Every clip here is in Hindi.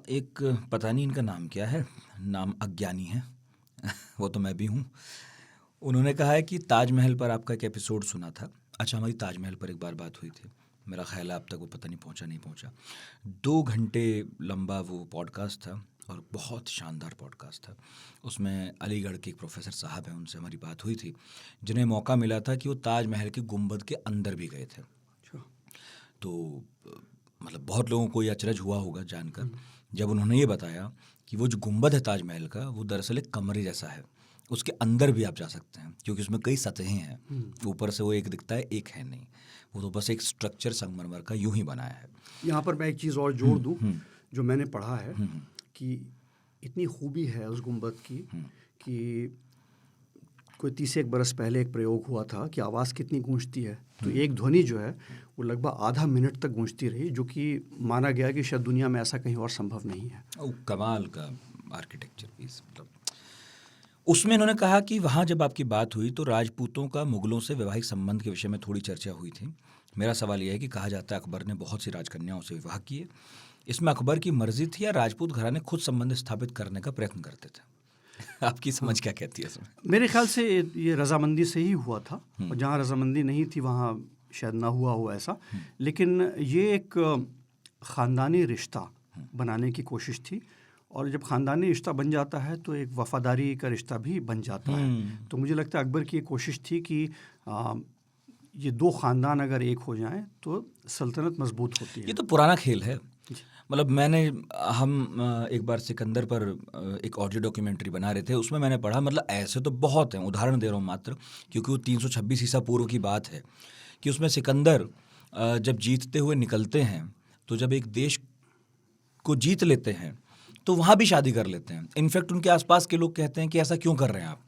एक पता नहीं इनका नाम क्या है, नाम अज्ञानी है वो तो मैं भी हूँ। उन्होंने कहा है कि ताजमहल पर आपका एक एपिसोड सुना था। अच्छा, हमारी ताजमहल पर एक बार बात हुई थी, मेरा ख्याल है आप तक वो पता नहीं पहुँचा नहीं पहुँचा। 2 घंटे लंबा वो पॉडकास्ट था और बहुत शानदार पॉडकास्ट था। उसमें अलीगढ़ के एक प्रोफेसर साहब हैं, उनसे हमारी बात हुई थी, जिन्हें मौका मिला था कि वो ताजमहल के गुंबद के अंदर भी गए थे। तो मतलब बहुत लोगों को ये अचरज हुआ होगा जानकर जब उन्होंने ये बताया कि वो जो गुंबद है ताजमहल का, वो दरअसल एक कमरे जैसा है। उसके अंदर भी आप जा सकते हैं क्योंकि उसमें कई सतहें हैं। ऊपर से वो एक दिखता है, एक है नहीं। वो तो बस एक स्ट्रक्चर संगमरमर का यूं ही बनाया है। यहाँ पर मैं एक चीज़ और जोड़ दूँ जो मैंने पढ़ा है कि इतनी खूबी है उस गुंबद की कि कोई 31 बरस पहले एक प्रयोग हुआ था कि आवाज़ कितनी गूंजती है, तो एक ध्वनि जो है वो लगभग आधा मिनट तक गूंजती रही, जो कि माना गया कि शायद दुनिया में ऐसा कहीं और संभव नहीं है। कमाल का आर्किटेक्चर पीस। मतलब उसमें इन्होंने कहा कि वहाँ जब आपकी बात हुई तो राजपूतों का मुगलों से वैवाहिक संबंध के विषय में थोड़ी चर्चा हुई थी। मेरा सवाल यह है कि कहा जाता है अकबर ने बहुत सी राजकन्याओं से विवाह किए। इसमें अकबर की मर्जी थी या राजपूत घराने खुद संबंध स्थापित करने का प्रयत्न करते थे? आपकी समझ क्या कहती है इसमें? मेरे ख्याल से ये रजामंदी से ही हुआ था, और जहाँ रजामंदी नहीं थी वहाँ शायद ना हुआ हो ऐसा। लेकिन ये एक ख़ानदानी रिश्ता बनाने की कोशिश थी, और जब ख़ानदानी रिश्ता बन जाता है तो एक वफ़ादारी का रिश्ता भी बन जाता है। तो मुझे लगता है अकबर की एक कोशिश थी कि ये 2 ख़ानदान अगर एक हो जाएं तो सल्तनत मजबूत होती है। ये तो पुराना खेल है। मतलब हम एक बार सिकंदर पर एक ऑडियो डॉक्यूमेंट्री बना रहे थे, उसमें मैंने पढ़ा, मतलब ऐसे तो बहुत हैं, उदाहरण दे रहा हूँ मात्र, क्योंकि वो 326 ईसा पूर्व की बात है कि उसमें सिकंदर जब जीतते हुए निकलते हैं तो जब एक देश को जीत लेते हैं तो वहाँ भी शादी कर लेते हैं। इनफैक्ट उनके आसपास के लोग कहते हैं कि ऐसा क्यों कर रहे हैं आप,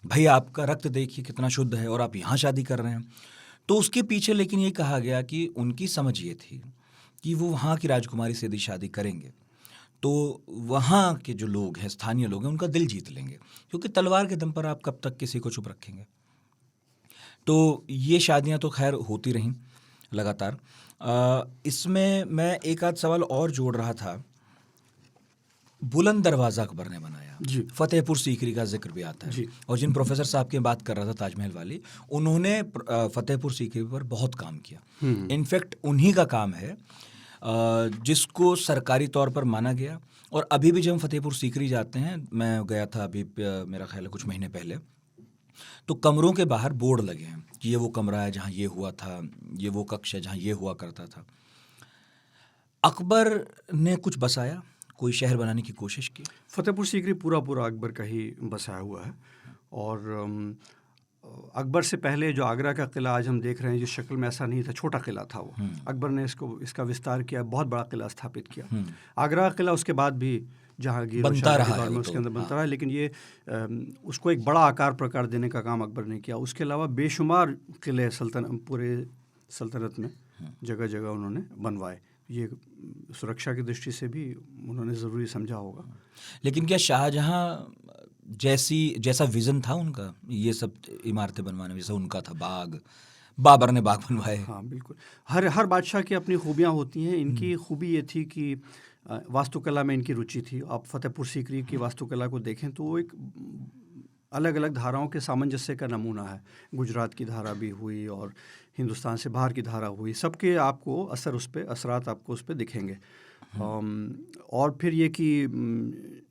भाई आपका रक्त देखिए कितना शुद्ध है और आप यहाँ शादी कर रहे हैं। तो उसके पीछे लेकिन ये कहा गया कि उनकी समझ ये थी कि वो वहाँ की राजकुमारी से यदि शादी करेंगे तो वहाँ के जो लोग हैं, स्थानीय लोग हैं, उनका दिल जीत लेंगे, क्योंकि तलवार के दम पर आप कब तक किसी को चुप रखेंगे। तो ये शादियाँ तो खैर होती रहीं लगातार। इसमें मैं एक आध सवाल और जोड़ रहा था। बुलंद दरवाज़ा अकबर ने बनाया, फतेहपुर सीकरी का जिक्र भी आता है, और जिन प्रोफेसर साहब की बात कर रहा था ताजमहल वाली, उन्होंने फतेहपुर सीकरी पर बहुत काम किया। इनफैक्ट उन्हीं का काम है जिसको सरकारी तौर पर माना गया। और अभी भी जब हम फतेहपुर सीकरी जाते हैं, मैं गया था अभी मेरा ख्याल है कुछ महीने पहले, तो कमरों के बाहर बोर्ड लगे हैं कि ये वो कमरा है जहाँ ये हुआ था, ये वो कक्ष है जहाँ ये हुआ करता था। अकबर ने कुछ बसाया, कोई शहर बनाने की कोशिश की? फतेहपुर सीकरी पूरा अकबर का ही बसाया हुआ है। और अकबर से पहले जो आगरा का किला आज हम देख रहे हैं, जिस शक्ल में, ऐसा नहीं था, छोटा किला था वो। अकबर ने इसका विस्तार किया, बहुत बड़ा किला स्थापित किया। आगरा का किला उसके बाद भी जहांगीर बनता रहा है, उसके अंदर बनता रहा है, लेकिन ये उसको एक बड़ा आकार प्रकार देने का काम अकबर ने किया। उसके अलावा बेशुमार किले पूरे सल्तनत में जगह जगह उन्होंने बनवाए। ये सुरक्षा की दृष्टि से भी उन्होंने ज़रूरी समझा होगा। लेकिन क्या शाहजहां जैसा विज़न था उनका ये सब इमारतें बनवाने में, जैसा उनका था बाग, बाबर ने बाग बनवाए? हाँ बिल्कुल, हर बादशाह की अपनी खूबियाँ होती हैं। इनकी खूबी ये थी कि वास्तुकला में इनकी रुचि थी। आप फतेहपुर सीकरी की वास्तुकला को देखें तो वो एक अलग अलग धाराओं के सामंजस्य का नमूना है। गुजरात की धारा भी हुई और हिंदुस्तान से बाहर की धारा हुई, सबके आपको असरात आपको उस पर दिखेंगे। और फिर ये कि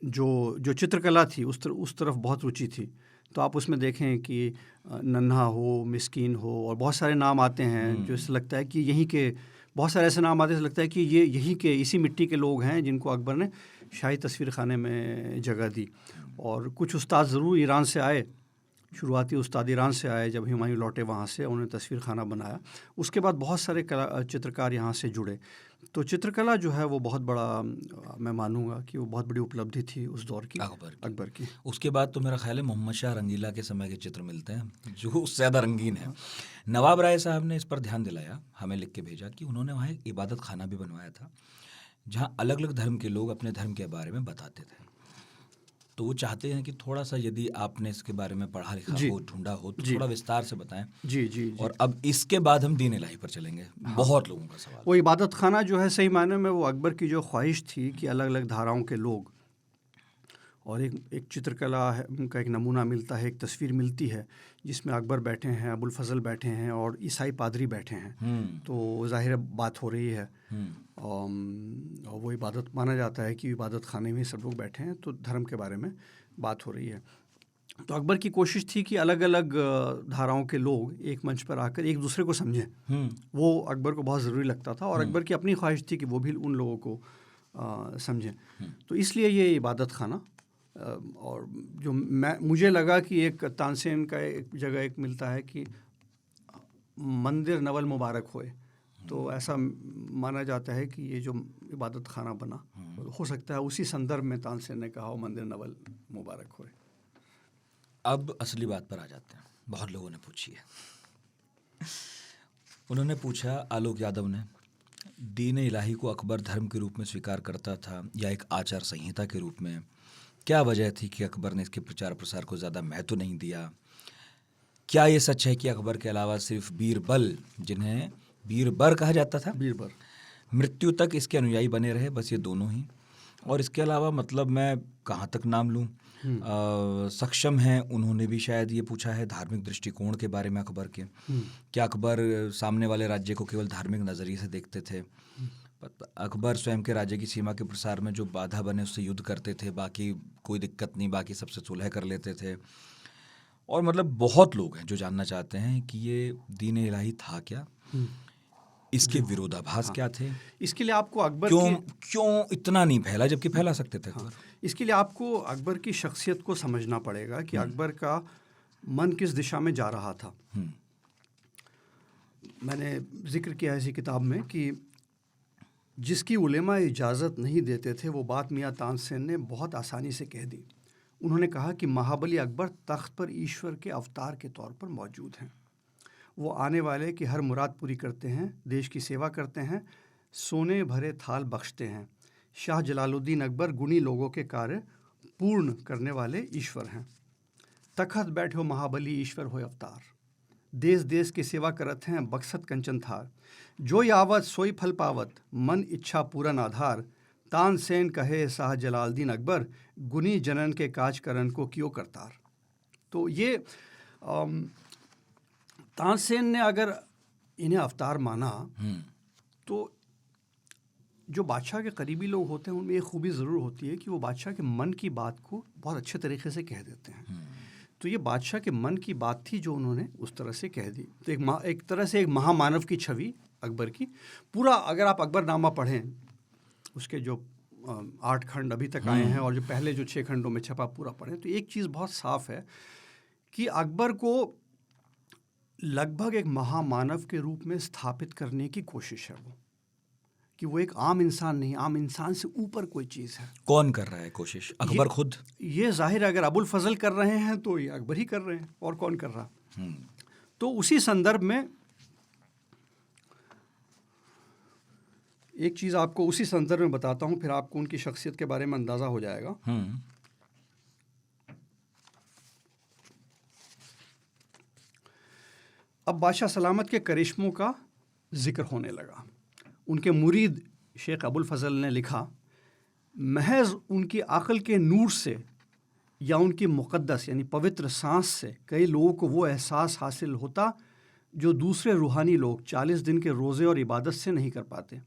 जो चित्रकला थी उस तरफ बहुत रुचि थी। तो आप उसमें देखें कि नन्हा हो, मिस्कीन हो, और बहुत सारे नाम आते हैं जो इससे लगता है कि यहीं के, बहुत सारे ऐसे नाम आते हैं लगता है कि ये यहीं के, इसी मिट्टी के लोग हैं जिनको अकबर ने शाही तस्वीर खाने में जगह दी। और कुछ उस्ताद ज़रूर ईरान से आए, शुरुआती उस्ताद ईरान से आए, जब हुमायूं लौटे वहाँ से उन्होंने तस्वीर खाना बनाया। उसके बाद बहुत सारे चित्रकार यहाँ से जुड़े। तो चित्रकला जो है वो बहुत बड़ा, मैं मानूंगा कि वो बहुत बड़ी उपलब्धि थी उस दौर की, अकबर की। उसके बाद तो मेरा ख्याल है मोहम्मद शाह रंगीला के समय के चित्र मिलते हैं जो उससे ज़्यादा रंगीन है। नवाब राय साहब ने इस पर ध्यान दिलाया, हमें लिख के भेजा कि उन्होंने वहाँ एक इबादत खाना भी बनवाया था जहाँ अलग अलग धर्म के लोग अपने धर्म के बारे में बताते थे। तो वो चाहते हैं कि थोड़ा सा, यदि आपने इसके बारे में पढ़ा लिखा जी। हो, ढूंढा हो, तो जी। थोड़ा विस्तार से बताएं। जी जी जी। और अब इसके बाद हम दीन इलाही पर चलेंगे। बहुत लोगों का सवाल। वो इबादत खाना जो है सही मायने में वो अकबर की जो ख्वाहिश थी कि अलग अलग धाराओं के लोग, और एक चित्रकला है का एक नमूना मिलता है, एक तस्वीर मिलती है जिसमें अकबर बैठे हैं, अबुल फजल बैठे हैं और ईसाई पादरी बैठे हैं। तो ज़ाहिर बात हो रही है और वो इबादत माना जाता है कि इबादत खाने में सब लोग बैठे हैं, तो धर्म के बारे में बात हो रही है। तो अकबर की कोशिश थी कि अलग अलग धाराओं के लोग एक मंच पर आकर एक दूसरे को समझें। वो अकबर को बहुत ज़रूरी लगता था और अकबर की अपनी ख्वाहिश थी कि वो भी उन लोगों को समझें। तो इसलिए ये इबादत खाना, और जो मुझे लगा कि एक तानसेन का एक जगह एक मिलता है कि मंदिर नवल मुबारक होए, तो ऐसा माना जाता है कि ये जो इबादत खाना बना, हो सकता है उसी संदर्भ में तानसेन ने कहा हो मंदिर नवल मुबारक होए। अब असली बात पर आ जाते हैं। बहुत लोगों ने पूछी है। उन्होंने पूछा, आलोक यादव ने, दीन इलाही को अकबर धर्म के रूप में स्वीकार करता था या एक आचार संहिता के रूप में? क्या वजह थी कि अकबर ने इसके प्रचार प्रसार को ज़्यादा महत्व नहीं दिया? क्या ये सच है कि अकबर के अलावा सिर्फ बीरबल, जिन्हें बीरबर कहा जाता था, बीरबर, मृत्यु तक इसके अनुयायी बने रहे? बस ये दोनों ही? और इसके अलावा मतलब मैं कहाँ तक नाम लूँ, सक्षम हैं उन्होंने भी शायद ये पूछा है धार्मिक दृष्टिकोण के बारे में अकबर के। क्या अकबर सामने वाले राज्य को केवल धार्मिक नज़रिए से देखते थे? अकबर स्वयं के राज्य की सीमा के प्रसार में जो बाधा बने उससे युद्ध करते थे, बाकी कोई दिक्कत नहीं, बाकी सबसे सुलह कर लेते थे। और मतलब बहुत लोग हैं जो जानना चाहते हैं कि ये दीन इलाही था क्या, इसके विरोधाभास क्या थे, इसके लिए आपको अकबर क्यों इतना नहीं फैला जबकि फैला सकते थे अकबर। इसके लिए आपको अकबर की शख्सियत को समझना पड़ेगा कि अकबर का मन किस दिशा में जा रहा था। मैंने जिक्र किया है इसी किताब में कि जिसकी उलेमा इजाज़त नहीं देते थे वो बात मियाँ तानसेन ने बहुत आसानी से कह दी। उन्होंने कहा कि महाबली अकबर तख्त पर ईश्वर के अवतार के तौर पर मौजूद हैं। वो आने वाले की हर मुराद पूरी करते हैं, देश की सेवा करते हैं, सोने भरे थाल बख्शते हैं। शाह जलालुद्दीन अकबर गुणी लोगों के कार्य पूर्ण करने वाले ईश्वर हैं। तखत बैठो महाबली ईश्वर हो अवतार, देश देश की सेवा करत हैं बक्सत कंचन थार। जो यावत सोई फल पावत, मन इच्छा पूरन आधार। तानसेन कहे शाह जलालुद्दीन अकबर, गुनी जनन के काज करन को क्यों करतार। तो ये तानसेन ने अगर इन्हें अवतार माना तो जो बादशाह के करीबी लोग होते हैं उनमें एक खूबी ज़रूर होती है कि वो बादशाह के मन की बात को बहुत अच्छे तरीके से कह देते हैं। तो ये बादशाह के मन की बात थी जो उन्होंने उस तरह से कह दी। तो एक तरह से एक महामानव की छवि अकबर की। पूरा अगर आप अकबरनामा पढ़ें, उसके जो 8 खंड अभी तक आए हैं और जो पहले जो 6 खंडों में छपा पूरा पढ़ें, तो एक चीज़ बहुत साफ है कि अकबर को लगभग एक महामानव के रूप में स्थापित करने की कोशिश है वो, कि वो एक आम इंसान नहीं, आम इंसान से ऊपर कोई चीज़ है। कौन कर रहा है कोशिश? अकबर खुद? ये जाहिर है, अगर अबुल फजल कर रहे हैं तो ये अकबर ही कर रहे हैं, और कौन कर रहा। तो उसी संदर्भ में एक चीज़ आपको उसी संदर्भ में बताता हूँ, फिर आपको उनकी शख्सियत के बारे में अंदाज़ा हो जाएगा। अब बादशाह सलामत के करिश्मों का जिक्र होने लगा। उनके मुरीद शेख अबुल फजल ने लिखा, महज उनकी अक़ल के नूर से या उनकी मुक़द्दस यानी पवित्र सांस से कई लोगों को वो एहसास हासिल होता जो दूसरे रूहानी लोग 40 दिन के रोज़े और इबादत से नहीं कर पाते।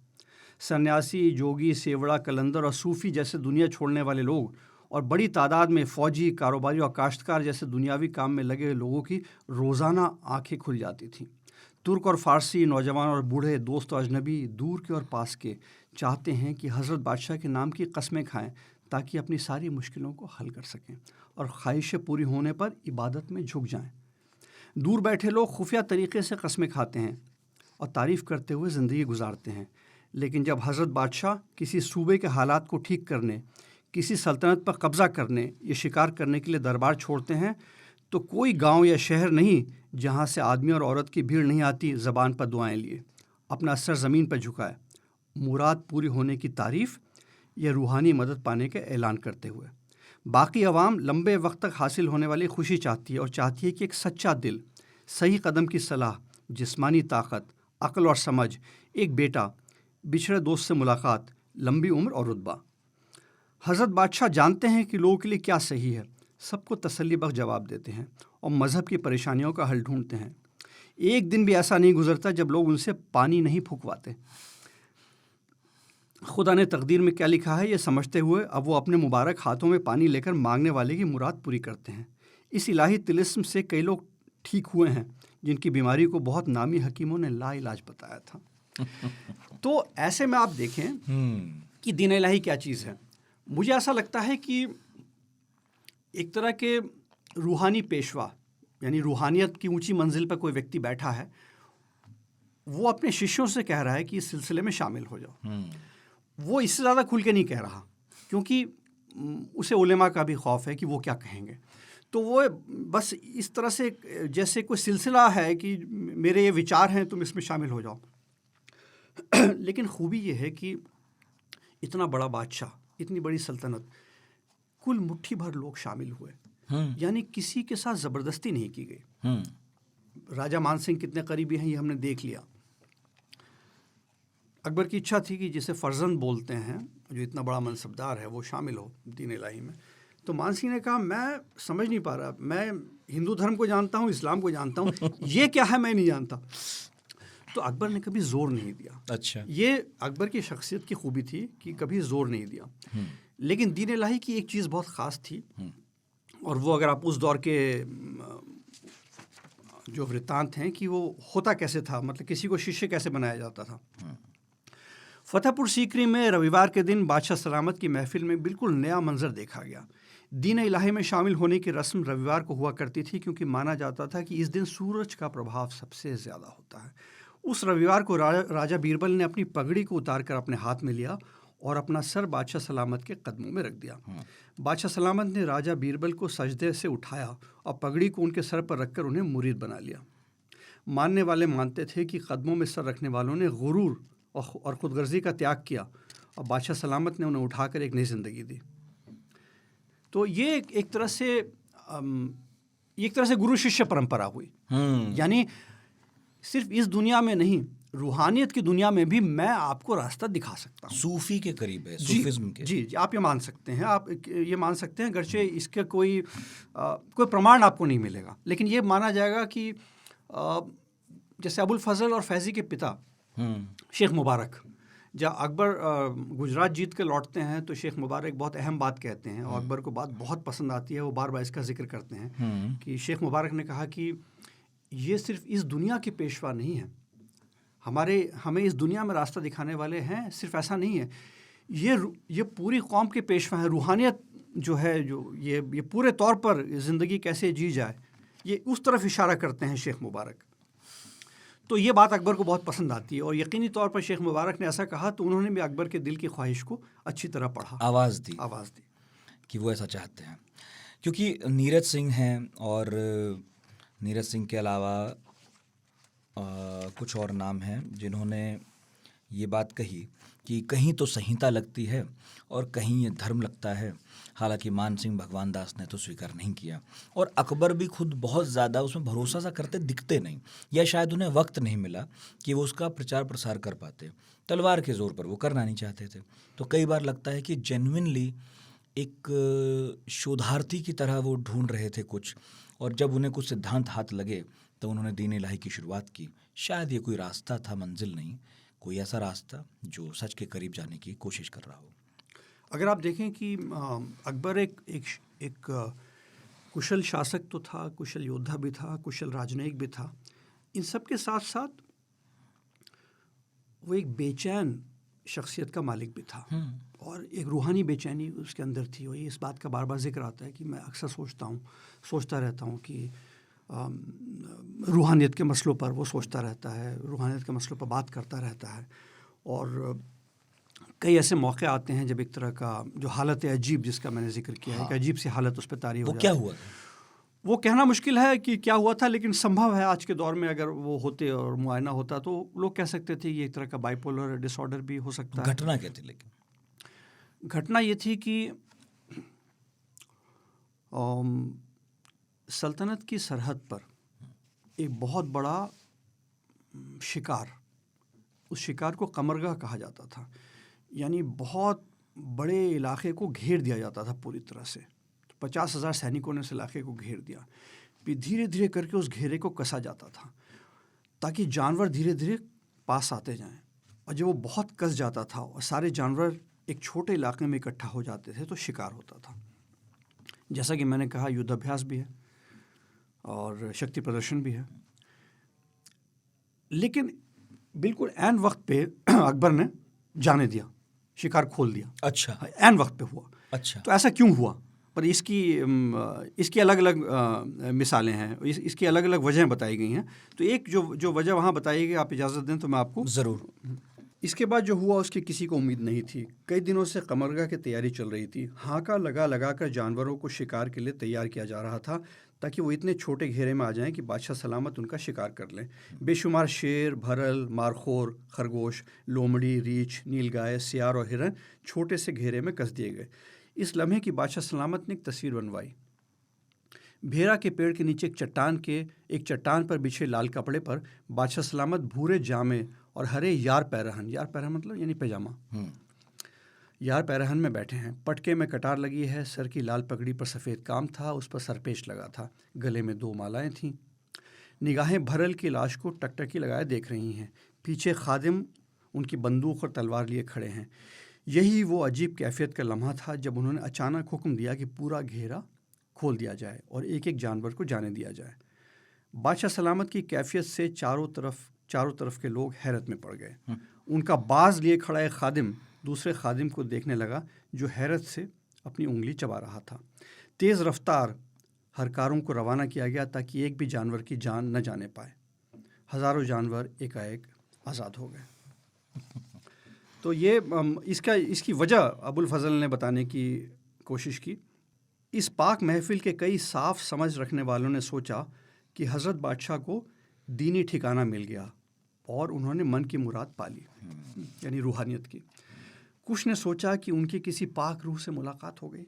सन्यासी, जोगी, सेवड़ा, कलंदर और सूफ़ी जैसे दुनिया छोड़ने वाले लोग और बड़ी तादाद में फ़ौजी, कारोबारी और काश्तकार जैसे दुनियावी काम में लगे लोगों की रोज़ाना आंखें खुल जाती थीं। तुर्क और फ़ारसी, नौजवान और बूढ़े, दोस्त और अजनबी, दूर के और पास के, चाहते हैं कि हज़रत बादशाह के नाम की कस्में खाएं ताकि अपनी सारी मुश्किलों को हल कर सकें और ख्वाहिशें पूरी होने पर इबादत में झुक जाएं। दूर बैठे लोग खुफिया तरीक़े से कस्में खाते हैं और तारीफ़ करते हुए ज़िंदगी गुजारते हैं, लेकिन जब हज़रत बादशाह किसी सूबे के हालात को ठीक करने, किसी सल्तनत पर कब्ज़ा करने या शिकार करने के लिए दरबार छोड़ते हैं, तो कोई गांव या शहर नहीं जहां से आदमी और औरत की भीड़ नहीं आती ज़बान पर दुआएं लिए, अपना सर ज़मीन पर झुकाए, मुराद पूरी होने की तारीफ़ या रूहानी मदद पाने के ऐलान करते हुए। बाकी अवाम लंबे वक्त तक हासिल होने वाली खुशी चाहती है और चाहती है कि एक सच्चा दिल, सही कदम की सलाह, जिस्मानी ताकत, अक्ल और समझ, एक बेटा, बिछड़े दोस्त से मुलाकात, लंबी उम्र और रुतबा। हज़रत बादशाह जानते हैं कि लोगों के लिए क्या सही है, सबको तसल्लीबख्श जवाब देते हैं और मज़हब की परेशानियों का हल ढूंढते हैं। एक दिन भी ऐसा नहीं गुजरता जब लोग उनसे पानी नहीं फूंकवाते। खुदा ने तकदीर में क्या लिखा है ये समझते हुए अब वो अपने मुबारक हाथों में पानी लेकर मांगने वाले की मुराद पूरी करते हैं। इस इलाही तिलिस्म से कई लोग ठीक हुए हैं जिनकी बीमारी को बहुत नामी हकीमों ने लाइलाज बताया था। तो ऐसे में आप देखें कि दीन इलाही क्या चीज़ है। मुझे ऐसा लगता है कि एक तरह के रूहानी पेशवा, यानी रूहानियत की ऊंची मंजिल पर कोई व्यक्ति बैठा है, वो अपने शिष्यों से कह रहा है कि इस सिलसिले में शामिल हो जाओ। वो इससे ज़्यादा खुल के नहीं कह रहा क्योंकि उसे उलेमा का भी खौफ है कि वो क्या कहेंगे। तो वो बस इस तरह से जैसे कोई सिलसिला है कि मेरे ये विचार हैं, तुम इसमें शामिल हो जाओ। लेकिन खूबी ये है कि इतना बड़ा बादशाह, इतनी बड़ी सल्तनत, कुल मुट्ठी भर लोग शामिल हुए, यानी किसी के साथ ज़बरदस्ती नहीं की गई। राजा मानसिंह कितने करीबी हैं ये हमने देख लिया। अकबर की इच्छा थी कि जिसे फर्जंद बोलते हैं, जो इतना बड़ा मनसबदार है, वो शामिल हो दीन इलाही में। तो मानसिंह ने कहा मैं समझ नहीं पा रहा, मैं हिंदू धर्म को जानता हूँ, इस्लाम को जानता हूँ, ये क्या है मैं नहीं जानता। तो अकबर ने कभी ज़ोर नहीं दिया। अच्छा, ये अकबर की शख्सियत की खूबी थी कि कभी ज़ोर नहीं दिया। लेकिन दीन इलाही की एक चीज़ बहुत ख़ास थी, और वो अगर आप उस दौर के जो वृत्तांत हैं कि वो होता कैसे था, मतलब किसी को शिष्य कैसे बनाया जाता था। फतेहपुर सीकरी में रविवार के दिन बादशाह सलामत की महफिल में बिल्कुल नया मंजर देखा गया। दीन इलाही में शामिल होने की रस्म रविवार को हुआ करती थी क्योंकि माना जाता था कि इस दिन सूरज का प्रभाव सबसे ज़्यादा होता है। उस रविवार को राजा बीरबल ने अपनी पगड़ी को उतार कर अपने हाथ में लिया और अपना सर बादशाह सलामत के कदमों में रख दिया। बादशाह सलामत ने राजा बीरबल को सजदे से उठाया और पगड़ी को उनके सर पर रखकर उन्हें मुरीद बना लिया। मानने वाले मानते थे कि कदमों में सर रखने वालों ने गुरूर और ख़ुदगर्जी का त्याग किया और बादशाह सलामत ने उन्हें उठाकर एक नई ज़िंदगी दी। तो ये एक तरह से गुरु शिष्य परंपरा हुई। यानी सिर्फ इस दुनिया में नहीं, रूहानियत की दुनिया में भी मैं आपको रास्ता दिखा सकता हूँ। सूफी के करीब है, सूफिज्म के। जी, आप ये मान सकते हैं, आप ये मान सकते हैं, गर्चे इसके कोई प्रमाण आपको नहीं मिलेगा, लेकिन ये माना जाएगा कि जैसे अबुल फजल और फैज़ी के पिता शेख मुबारक, जब अकबर गुजरात जीत के लौटते हैं तो शेख मुबारक बहुत अहम बात कहते हैं और अकबर को बात बहुत पसंद आती है। वो बार बार इसका जिक्र करते हैं कि शेख मुबारक ने कहा कि ये सिर्फ इस दुनिया के पेशवा नहीं है, हमें इस दुनिया में रास्ता दिखाने वाले हैं। सिर्फ ऐसा नहीं है, ये पूरी कौम के पेशवा है। रूहानियत जो है, जो ये पूरे तौर पर ज़िंदगी कैसे जी जाए, ये उस तरफ इशारा करते हैं शेख मुबारक। तो ये बात अकबर को बहुत पसंद आती है और यकीनी तौर पर शेख मुबारक ने ऐसा कहा तो उन्होंने भी अकबर के दिल की ख्वाहिश को अच्छी तरह पढ़ा, आवाज़ दी कि वो ऐसा चाहते हैं। क्योंकि नीरज सिंह हैं और नीरज सिंह के अलावा कुछ और नाम हैं जिन्होंने ये बात कही कि कहीं तो संहिता लगती है और कहीं ये धर्म लगता है। हालांकि मान सिंह भगवान दास ने तो स्वीकार नहीं किया और अकबर भी खुद बहुत ज़्यादा उसमें भरोसा सा करते दिखते नहीं, या शायद उन्हें वक्त नहीं मिला कि वो उसका प्रचार प्रसार कर पाते। तलवार के ज़ोर पर वो करना नहीं चाहते थे। तो कई बार लगता है कि जेन्युइनली एक शोधार्थी की तरह वो ढूंढ रहे थे कुछ, और जब उन्हें कुछ सिद्धांत हाथ लगे तो उन्होंने दीन इलाही की शुरुआत की। शायद ये कोई रास्ता था, मंजिल नहीं, कोई ऐसा रास्ता जो सच के करीब जाने की कोशिश कर रहा हो। अगर आप देखें कि अकबर एक कुशल शासक तो था, कुशल योद्धा भी था, कुशल राजनयिक भी था। इन सब के साथ साथ वो एक बेचैन शख्सियत का मालिक भी था और एक रूहानी बेचैनी उसके अंदर थी। और ये इस बात का बार बार जिक्र आता है कि मैं अक्सर सोचता रहता हूँ कि रूहानियत के मसलों पर वो सोचता रहता है, रूहानियत के मसलों पर बात करता रहता है। और कई ऐसे मौके आते हैं जब एक तरह का जो हालत अजीब जिसका मैंने जिक्र किया है, एक अजीब सी हालत उस पर तारी हो जाती है। वो क्या हुआ? वो कहना मुश्किल है कि क्या हुआ था, लेकिन संभव है आज के दौर में अगर वो होते और मुआयना होता तो लोग कह सकते थे ये एक तरह का बाइपोलर डिसऑर्डर भी हो सकता है। घटना क्या थी? लेकिन घटना ये थी कि सल्तनत की सरहद पर एक बहुत बड़ा शिकार, उस शिकार को कमरगाह कहा जाता था, यानी बहुत बड़े इलाके को घेर दिया जाता था पूरी तरह से। 50,000 सैनिकों ने उस इलाके को घेर दिया, फिर धीरे धीरे करके उस घेरे को कसा जाता था ताकि जानवर धीरे धीरे पास आते जाएं। और जब वो बहुत कस जाता था और सारे जानवर एक छोटे इलाके में इकट्ठा हो जाते थे तो शिकार होता था। जैसा कि मैंने कहा, युद्धाभ्यास भी है और शक्ति प्रदर्शन भी है। लेकिन बिल्कुल ऐन वक्त पे अकबर ने जाने दिया, शिकार खोल दिया। अच्छा, ऐन वक्त पे हुआ। अच्छा, तो ऐसा क्यों हुआ? पर इसकी अलग अलग मिसालें हैं, इसकी अलग अलग वजहें बताई गई हैं। तो एक जो वजह वहाँ बताई गई, आप इजाज़त दें तो मैं आपको ज़रूर। इसके बाद जो हुआ उसकी किसी को उम्मीद नहीं थी। कई दिनों से कमरगाह की तैयारी चल रही थी। हाका लगा कर जानवरों को शिकार के लिए तैयार किया जा रहा था ताकि वो इतने छोटे घेरे में आ जाएं कि बादशाह सलामत उनका शिकार कर लें। बेशुमार शेर, भरल, मारखोर, खरगोश, लोमड़ी, रीछ, नीलगाय, सियार और हिरन छोटे से घेरे में कस दिए गए। इस लम्हे की बादशाह सलामत ने एक तस्वीर बनवाई। भेरा के पेड़ के नीचे एक चट्टान पर बिछे लाल कपड़े पर बादशाह सलामत भूरे जामे और हरे यार पैरहन मतलब यानी पैजामा, यार पैरहन में बैठे हैं। पटके में कटार लगी है, सर की लाल पगड़ी पर सफ़ेद काम था, उस पर सरपेश लगा था, गले में 2 मालाएं थीं। निगाहें भरल की लाश को टकटकी लगाए देख रही हैं। पीछे खादिम उनकी बंदूक और तलवार लिए खड़े हैं। यही वो अजीब कैफियत का लम्हा था जब उन्होंने अचानक हुक्म दिया कि पूरा घेरा खोल दिया जाए और एक एक जानवर को जाने दिया जाए। बादशाह सलामत की कैफियत से चारों तरफ के लोग हैरत में पड़ गए। उनका बाज लिए खड़ा एक खादिम दूसरे खादिम को देखने लगा जो हैरत से अपनी उंगली चबा रहा था। तेज़ रफ्तार हरकारों को रवाना किया गया ताकि एक भी जानवर की जान न जाने पाए। हज़ारों जानवर एकाएक आज़ाद हो गए। तो ये इसकी वजह अबुल फजल ने बताने की कोशिश की। इस पाक महफिल के कई साफ समझ रखने वालों ने सोचा कि हज़रत बादशाह को दीनी ठिकाना मिल गया और उन्होंने मन की मुराद पा ली, यानी रूहानियत की। कुछ ने सोचा कि उनकी किसी पाक रूह से मुलाकात हो गई।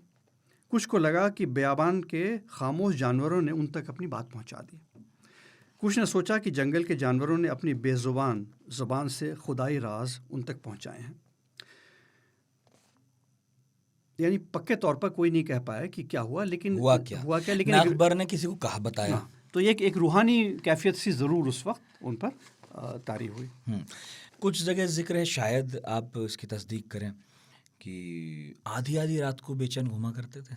कुछ को लगा कि बेयाबान के खामोश जानवरों ने उन तक अपनी बात पहुंचा दी। कुछ ने सोचा कि जंगल के जानवरों ने अपनी बेजुबान ज़ुबान से खुदाई राज उन तक पहुंचाए हैं। यानी पक्के तौर पर कोई नहीं कह पाया कि क्या हुआ, लेकिन हुआ क्या लेकिन अकबर ने किसी को कहा बताया। तो ये एक रूहानी कैफियत सी ज़रूर उस वक्त उन पर तारी हुई। कुछ जगह जिक्र है, शायद आप इसकी तस्दीक करें, कि आधी रात को बेचैन घुमा करते थे।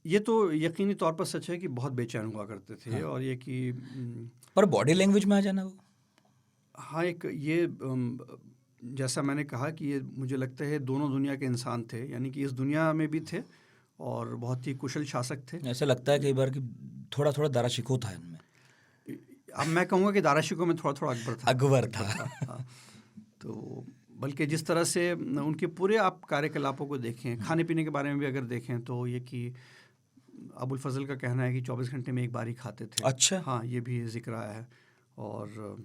ये तो यकीनी तौर पर सच है कि बहुत बेचैन हुआ करते थे। और ये कि पर बॉडी लैंग्वेज में आ जाना वो, हाँ, एक ये जैसा मैंने कहा कि ये मुझे लगता है दोनों दुनिया के इंसान थे, यानी कि इस दुनिया में भी थे और बहुत ही कुशल शासक थे। ऐसा लगता है कई बार कि थोड़ा दाराशिको था इनमें। अब मैं कहूँगा कि दाराशिको में थोड़ा अकबर था। तो बल्कि जिस तरह से उनके पूरे आप कार्यकलापों को देखें, खाने पीने के बारे में भी अगर देखें, तो ये कि अबुल फजल का कहना है कि 24 घंटे में एक बार ही खाते थे। अच्छा, हाँ, ये भी जिक्र आया है। और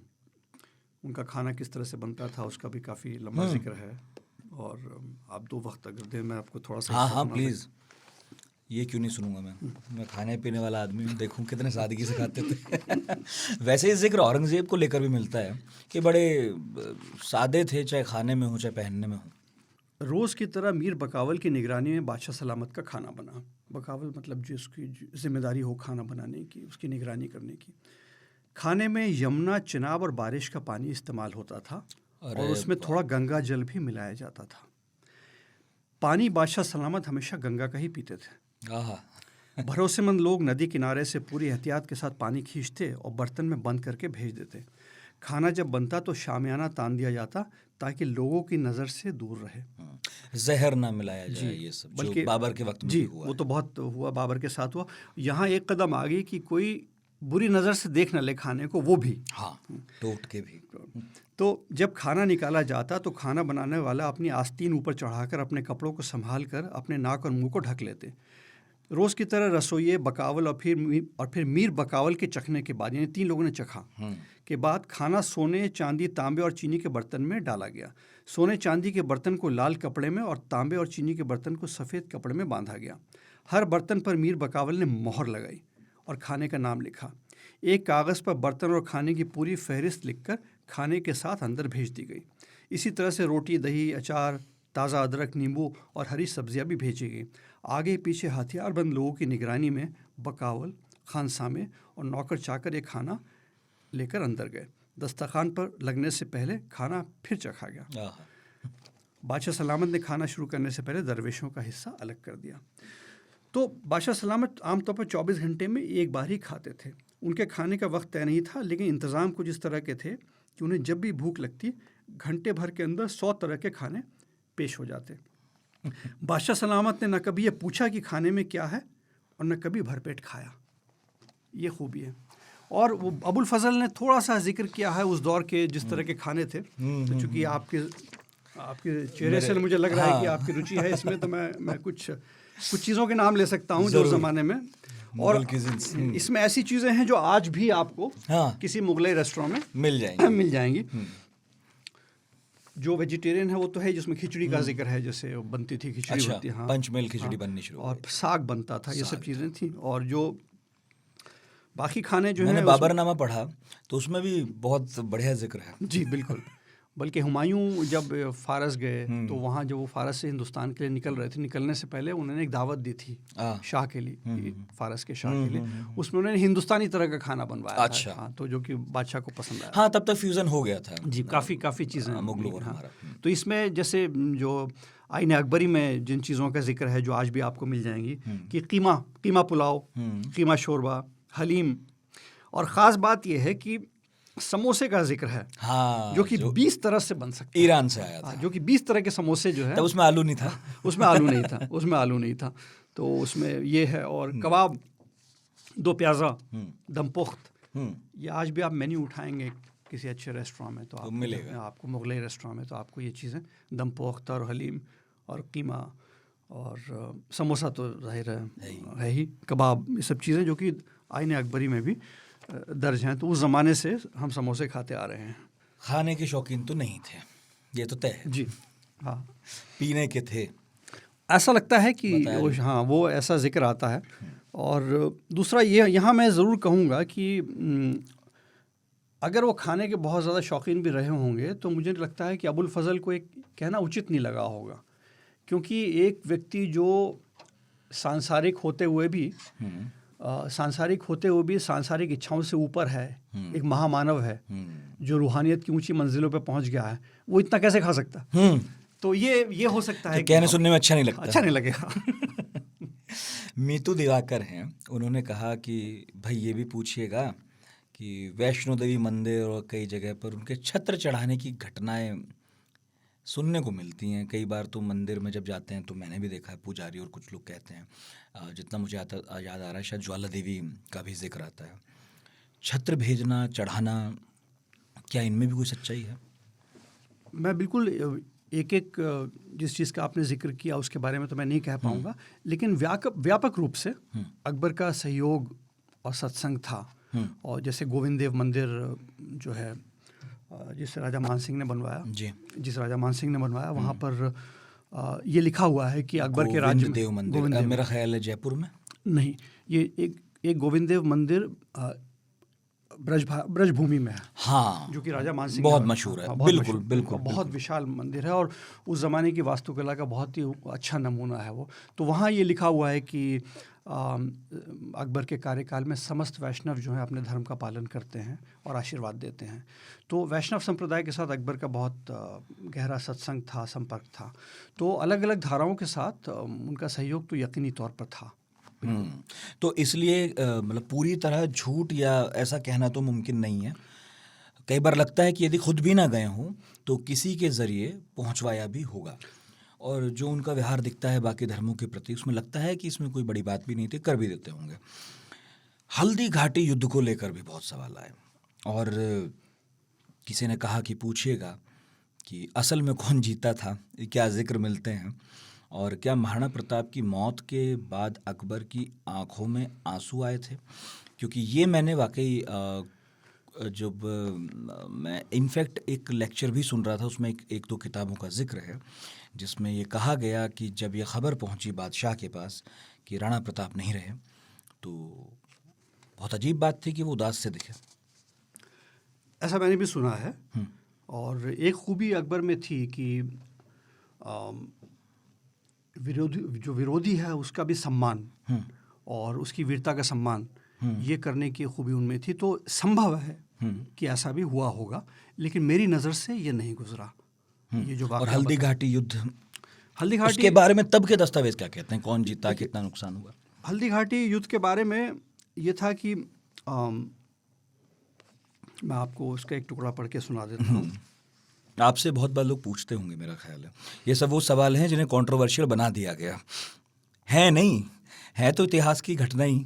उनका खाना किस तरह से बनता था उसका भी काफ़ी लंबा जिक्र है। और आप 2 वक्त अगर दें, मैं आपको थोड़ा सा हाँ प्लीज़, ये क्यों नहीं सुनूंगा मैं खाने पीने वाला आदमी हूँ, देखूँ कितने सादगी से खाते थे। वैसे ही जिक्र औरंगज़ेब को लेकर भी मिलता है कि बड़े सादे थे, चाहे खाने में हो चाहे पहनने में हो। रोज़ की तरह मीर बकावल की निगरानी में बादशाह सलामत का खाना बना। बकावल मतलब जिसकी जिम्मेदारी हो खाना बनाने की, उसकी निगरानी करने की। खाने में यमुना, चिनाब और बारिश का पानी इस्तेमाल होता था और उसमें थोड़ा गंगा जल भी मिलाया जाता था। पानी बादशाह सलामत हमेशा गंगा का ही पीते थे। भरोसेमंद लोग नदी किनारे से पूरी एहतियात के साथ पानी खींचते और बर्तन में बंद करके भेज देते। खाना जब बनता तो शामियाना तान दिया जाता ताकि लोगों की नज़र से दूर रहे, जहर ना मिलाया जाए। ये सब बल्कि बाबर के वक्त में भी हुआ। वो तो बहुत हुआ, बाबर के साथ हुआ। यहाँ एक कदम आगे कि कोई बुरी नज़र से देख न ले खाने को, वो भी टोट के भी। तो जब खाना निकाला जाता तो खाना बनाने वाला अपनी आस्तीन ऊपर चढ़ाकर अपने कपड़ों को संभाल कर अपने नाक और मुंह को ढक लेते। रोज़ की तरह रसोइये बकावल और फिर मीर बकावल के चखने के बाद, यानी 3 लोगों ने चखा के बाद खाना सोने, चांदी, तांबे और चीनी के बर्तन में डाला गया। सोने चांदी के बर्तन को लाल कपड़े में और तांबे और चीनी के बर्तन को सफ़ेद कपड़े में बांधा गया। हर बर्तन पर मीर बकावल ने मोहर लगाई और खाने का नाम लिखा। एक कागज़ पर बर्तन और खाने की पूरी फहरिस्त लिखकर खाने के साथ अंदर भेज दी गई। इसी तरह से रोटी, दही, अचार, ताज़ा अदरक, नींबू और हरी सब्जियां भी भेजी गई। आगे पीछे हथियारबंद लोगों की निगरानी में बकावल, खानसामे और नौकर चाकर ये खाना लेकर अंदर गए। दस्तरखान पर लगने से पहले खाना फिर चखा गया। बादशाह सलामत ने खाना शुरू करने से पहले दरवेशों का हिस्सा अलग कर दिया। तो बादशाह सलामत आमतौर पर 24 घंटे में एक बार ही खाते थे। उनके खाने का वक्त तय नहीं था, लेकिन इंतज़ाम कुछ इस तरह के थे कि उन्हें जब भी भूख लगती, घंटे भर के अंदर 100 तरह के खाने पेश हो जाते। बादशाह सलामत ने न कभी ये पूछा कि खाने में क्या है और न कभी भरपेट खाया। ये खूबी है। और वो अबुल फजल ने थोड़ा सा जिक्र किया है उस दौर के जिस तरह के खाने थे। तो चूँकि आपके चेहरे से मुझे लग रहा है कि आपकी रुचि है इसमें, तो मैं कुछ चीज़ों के नाम ले सकता हूँ जो उस ज़माने में। और इसमें ऐसी चीज़ें हैं जो आज भी आपको किसी मुगलई रेस्टोरेंट में मिल जाएंगी। जो वेजिटेरियन है वो तो है, जिसमें खिचड़ी का जिक्र है, जैसे बनती थी खिचड़ी। अच्छा, होती है, हाँ, पंचमेल खिचड़ी बननी शुरू और साग बनता था, ये सब चीज़ें थी। और जो बाकी खाने जो मैंने बाबरनामा पढ़ा तो उसमें भी बहुत बढ़िया जिक्र है। जी बिल्कुल। बल्कि हुमायूं जब फारस गए तो वहाँ जब वो फारस से हिंदुस्तान के लिए निकल रहे थे, निकलने से पहले उन्होंने एक दावत दी थी शाह के लिए, फारस के शाह के लिए। उसमें उन्होंने हिंदुस्तानी तरह का खाना बनवाया। अच्छा। हाँ, तो जो कि बादशाह को पसंद आया। हाँ, तब तक फ्यूज़न हो गया था जी, काफ़ी चीज़ें मुगलों और हमारा। तो इसमें जैसे जो आईने अकबरी में जिन चीज़ों का जिक्र है जो आज भी आपको मिल जाएंगी, कि कीमा पुलाव, कीमा शोरबा, हलीम, और ख़ास बात यह है कि समोसे का जिक्र है। हाँ, जो कि 20 तरह से बन सकते हैं। ईरान से आया था। जो कि 20 तरह के समोसे जो है, तब उसमें आलू नहीं था। उसमें आलू नहीं था। तो उसमें ये है। और कबाब, दो प्याज़ा, दमपुख्त, ये आज भी आप मेन्यू उठाएंगे किसी अच्छे रेस्टोरेंट में तो मिलेगा आपको, मुगलई रेस्टोरेंट में तो आपको ये चीज़ें, दमपुख्त और हलीम और कीमा और समोसा तो जाहिर है ही, कबाब, ये सब चीज़ें जो कि आईने अकबरी में भी दर्ज हैं। तो उस ज़माने से हम समोसे खाते आ रहे हैं। खाने के शौकीन तो नहीं थे, ये तो तय है। जी हाँ। पीने के थे, ऐसा लगता है कि वो ऐसा जिक्र आता है। और दूसरा ये यहाँ मैं ज़रूर कहूँगा कि अगर वो खाने के बहुत ज़्यादा शौकीन भी रहे होंगे तो मुझे लगता है कि अबुल फजल को एक कहना उचित नहीं लगा होगा, क्योंकि एक व्यक्ति जो सांसारिक होते हुए भी सांसारिक इच्छाओं से ऊपर है, एक महामानव है जो रूहानियत की ऊंची मंजिलों पे पहुंच गया है, वो इतना कैसे खा सकता? तो ये हो सकता है, कहने सुनने में अच्छा नहीं लगेगा। मीतू दिवाकर हैं, उन्होंने कहा कि भाई ये भी पूछिएगा कि वैष्णो देवी मंदिर और कई जगह पर उनके छत्र चढ़ाने की घटनाएं सुनने को मिलती हैं। कई बार तो मंदिर में जब जाते हैं तो मैंने भी देखा है, पुजारी और कुछ लोग कहते हैं, जितना मुझे याद आ रहा है शायद ज्वाला देवी का भी जिक्र आता है। छत्र भेजना, चढ़ाना, क्या इनमें भी कोई सच्चाई है? मैं बिल्कुल एक जिस चीज़ का आपने जिक्र किया उसके बारे में तो मैं नहीं कह पाऊँगा, लेकिन व्यापक रूप से अकबर का सहयोग और सत्संग था। और जैसे गोविंद देव मंदिर जो है, जिसे राजा मान सिंह ने बनवाया, वहाँ पर ये लिखा हुआ है कि अकबर के राज्य में देव मंदिर, मेरा ख्याल है जयपुर में नहीं, ये एक गोविंद देव मंदिर ब्रजभूमि में है। हाँ, जो कि राजा मान सिंह बहुत मशहूर है। बिल्कुल बहुत विशाल मंदिर है और उस ज़माने की वास्तुकला का बहुत ही अच्छा नमूना है वो। तो वहाँ ये लिखा हुआ है कि अकबर के कार्यकाल में समस्त वैष्णव जो हैं अपने धर्म का पालन करते हैं और आशीर्वाद देते हैं। तो वैष्णव संप्रदाय के साथ अकबर का बहुत गहरा सत्संग था, संपर्क था। तो अलग अलग धाराओं के साथ उनका सहयोग तो यकीनी तौर पर था। तो इसलिए मतलब पूरी तरह झूठ या ऐसा कहना तो मुमकिन नहीं है। कई बार लगता है कि यदि खुद भी ना गए हों तो किसी के ज़रिए पहुंचवाया भी होगा। और जो उनका व्यवहार दिखता है बाकी धर्मों के प्रति, उसमें लगता है कि इसमें कोई बड़ी बात भी नहीं थी, कर भी देते होंगे। हल्दी घाटी युद्ध को लेकर भी बहुत सवाल आए और किसी ने कहा कि पूछिएगा कि असल में कौन जीता था, क्या जिक्र मिलते हैं, और क्या महाराणा प्रताप की मौत के बाद अकबर की आंखों में आंसू आए थे। क्योंकि ये मैंने वाकई जब मैं इनफैक्ट एक लेक्चर भी सुन रहा था, उसमें एक दो किताबों का जिक्र है जिसमें ये कहा गया कि जब ये खबर पहुंची बादशाह के पास कि राणा प्रताप नहीं रहे, तो बहुत अजीब बात थी कि वो उदास से दिखे। ऐसा मैंने भी सुना है। और एक खूबी अकबर में थी कि विरोधी है उसका भी सम्मान और उसकी वीरता का सम्मान ये करने की खूबी उनमें थी। तो संभव है कि ऐसा भी हुआ होगा, लेकिन मेरी नज़र से ये नहीं गुजरा। ये जो और हल्दी घाटी युद्ध, हल्दी घाटी उसके बारे में तब के दस्तावेज क्या कहते हैं? कौन जीता, कितना नुकसान हुआ? हल्दी घाटी युद्ध के बारे में ये था कि मैं आपको उसका एक टुकड़ा पढ़ के सुना देता हूँ। आपसे बहुत बार लोग पूछते होंगे, मेरा ख्याल है ये सब वो सवाल हैं जिन्हें कंट्रोवर्शियल बना दिया गया है। नहीं है तो इतिहास की घटना ही।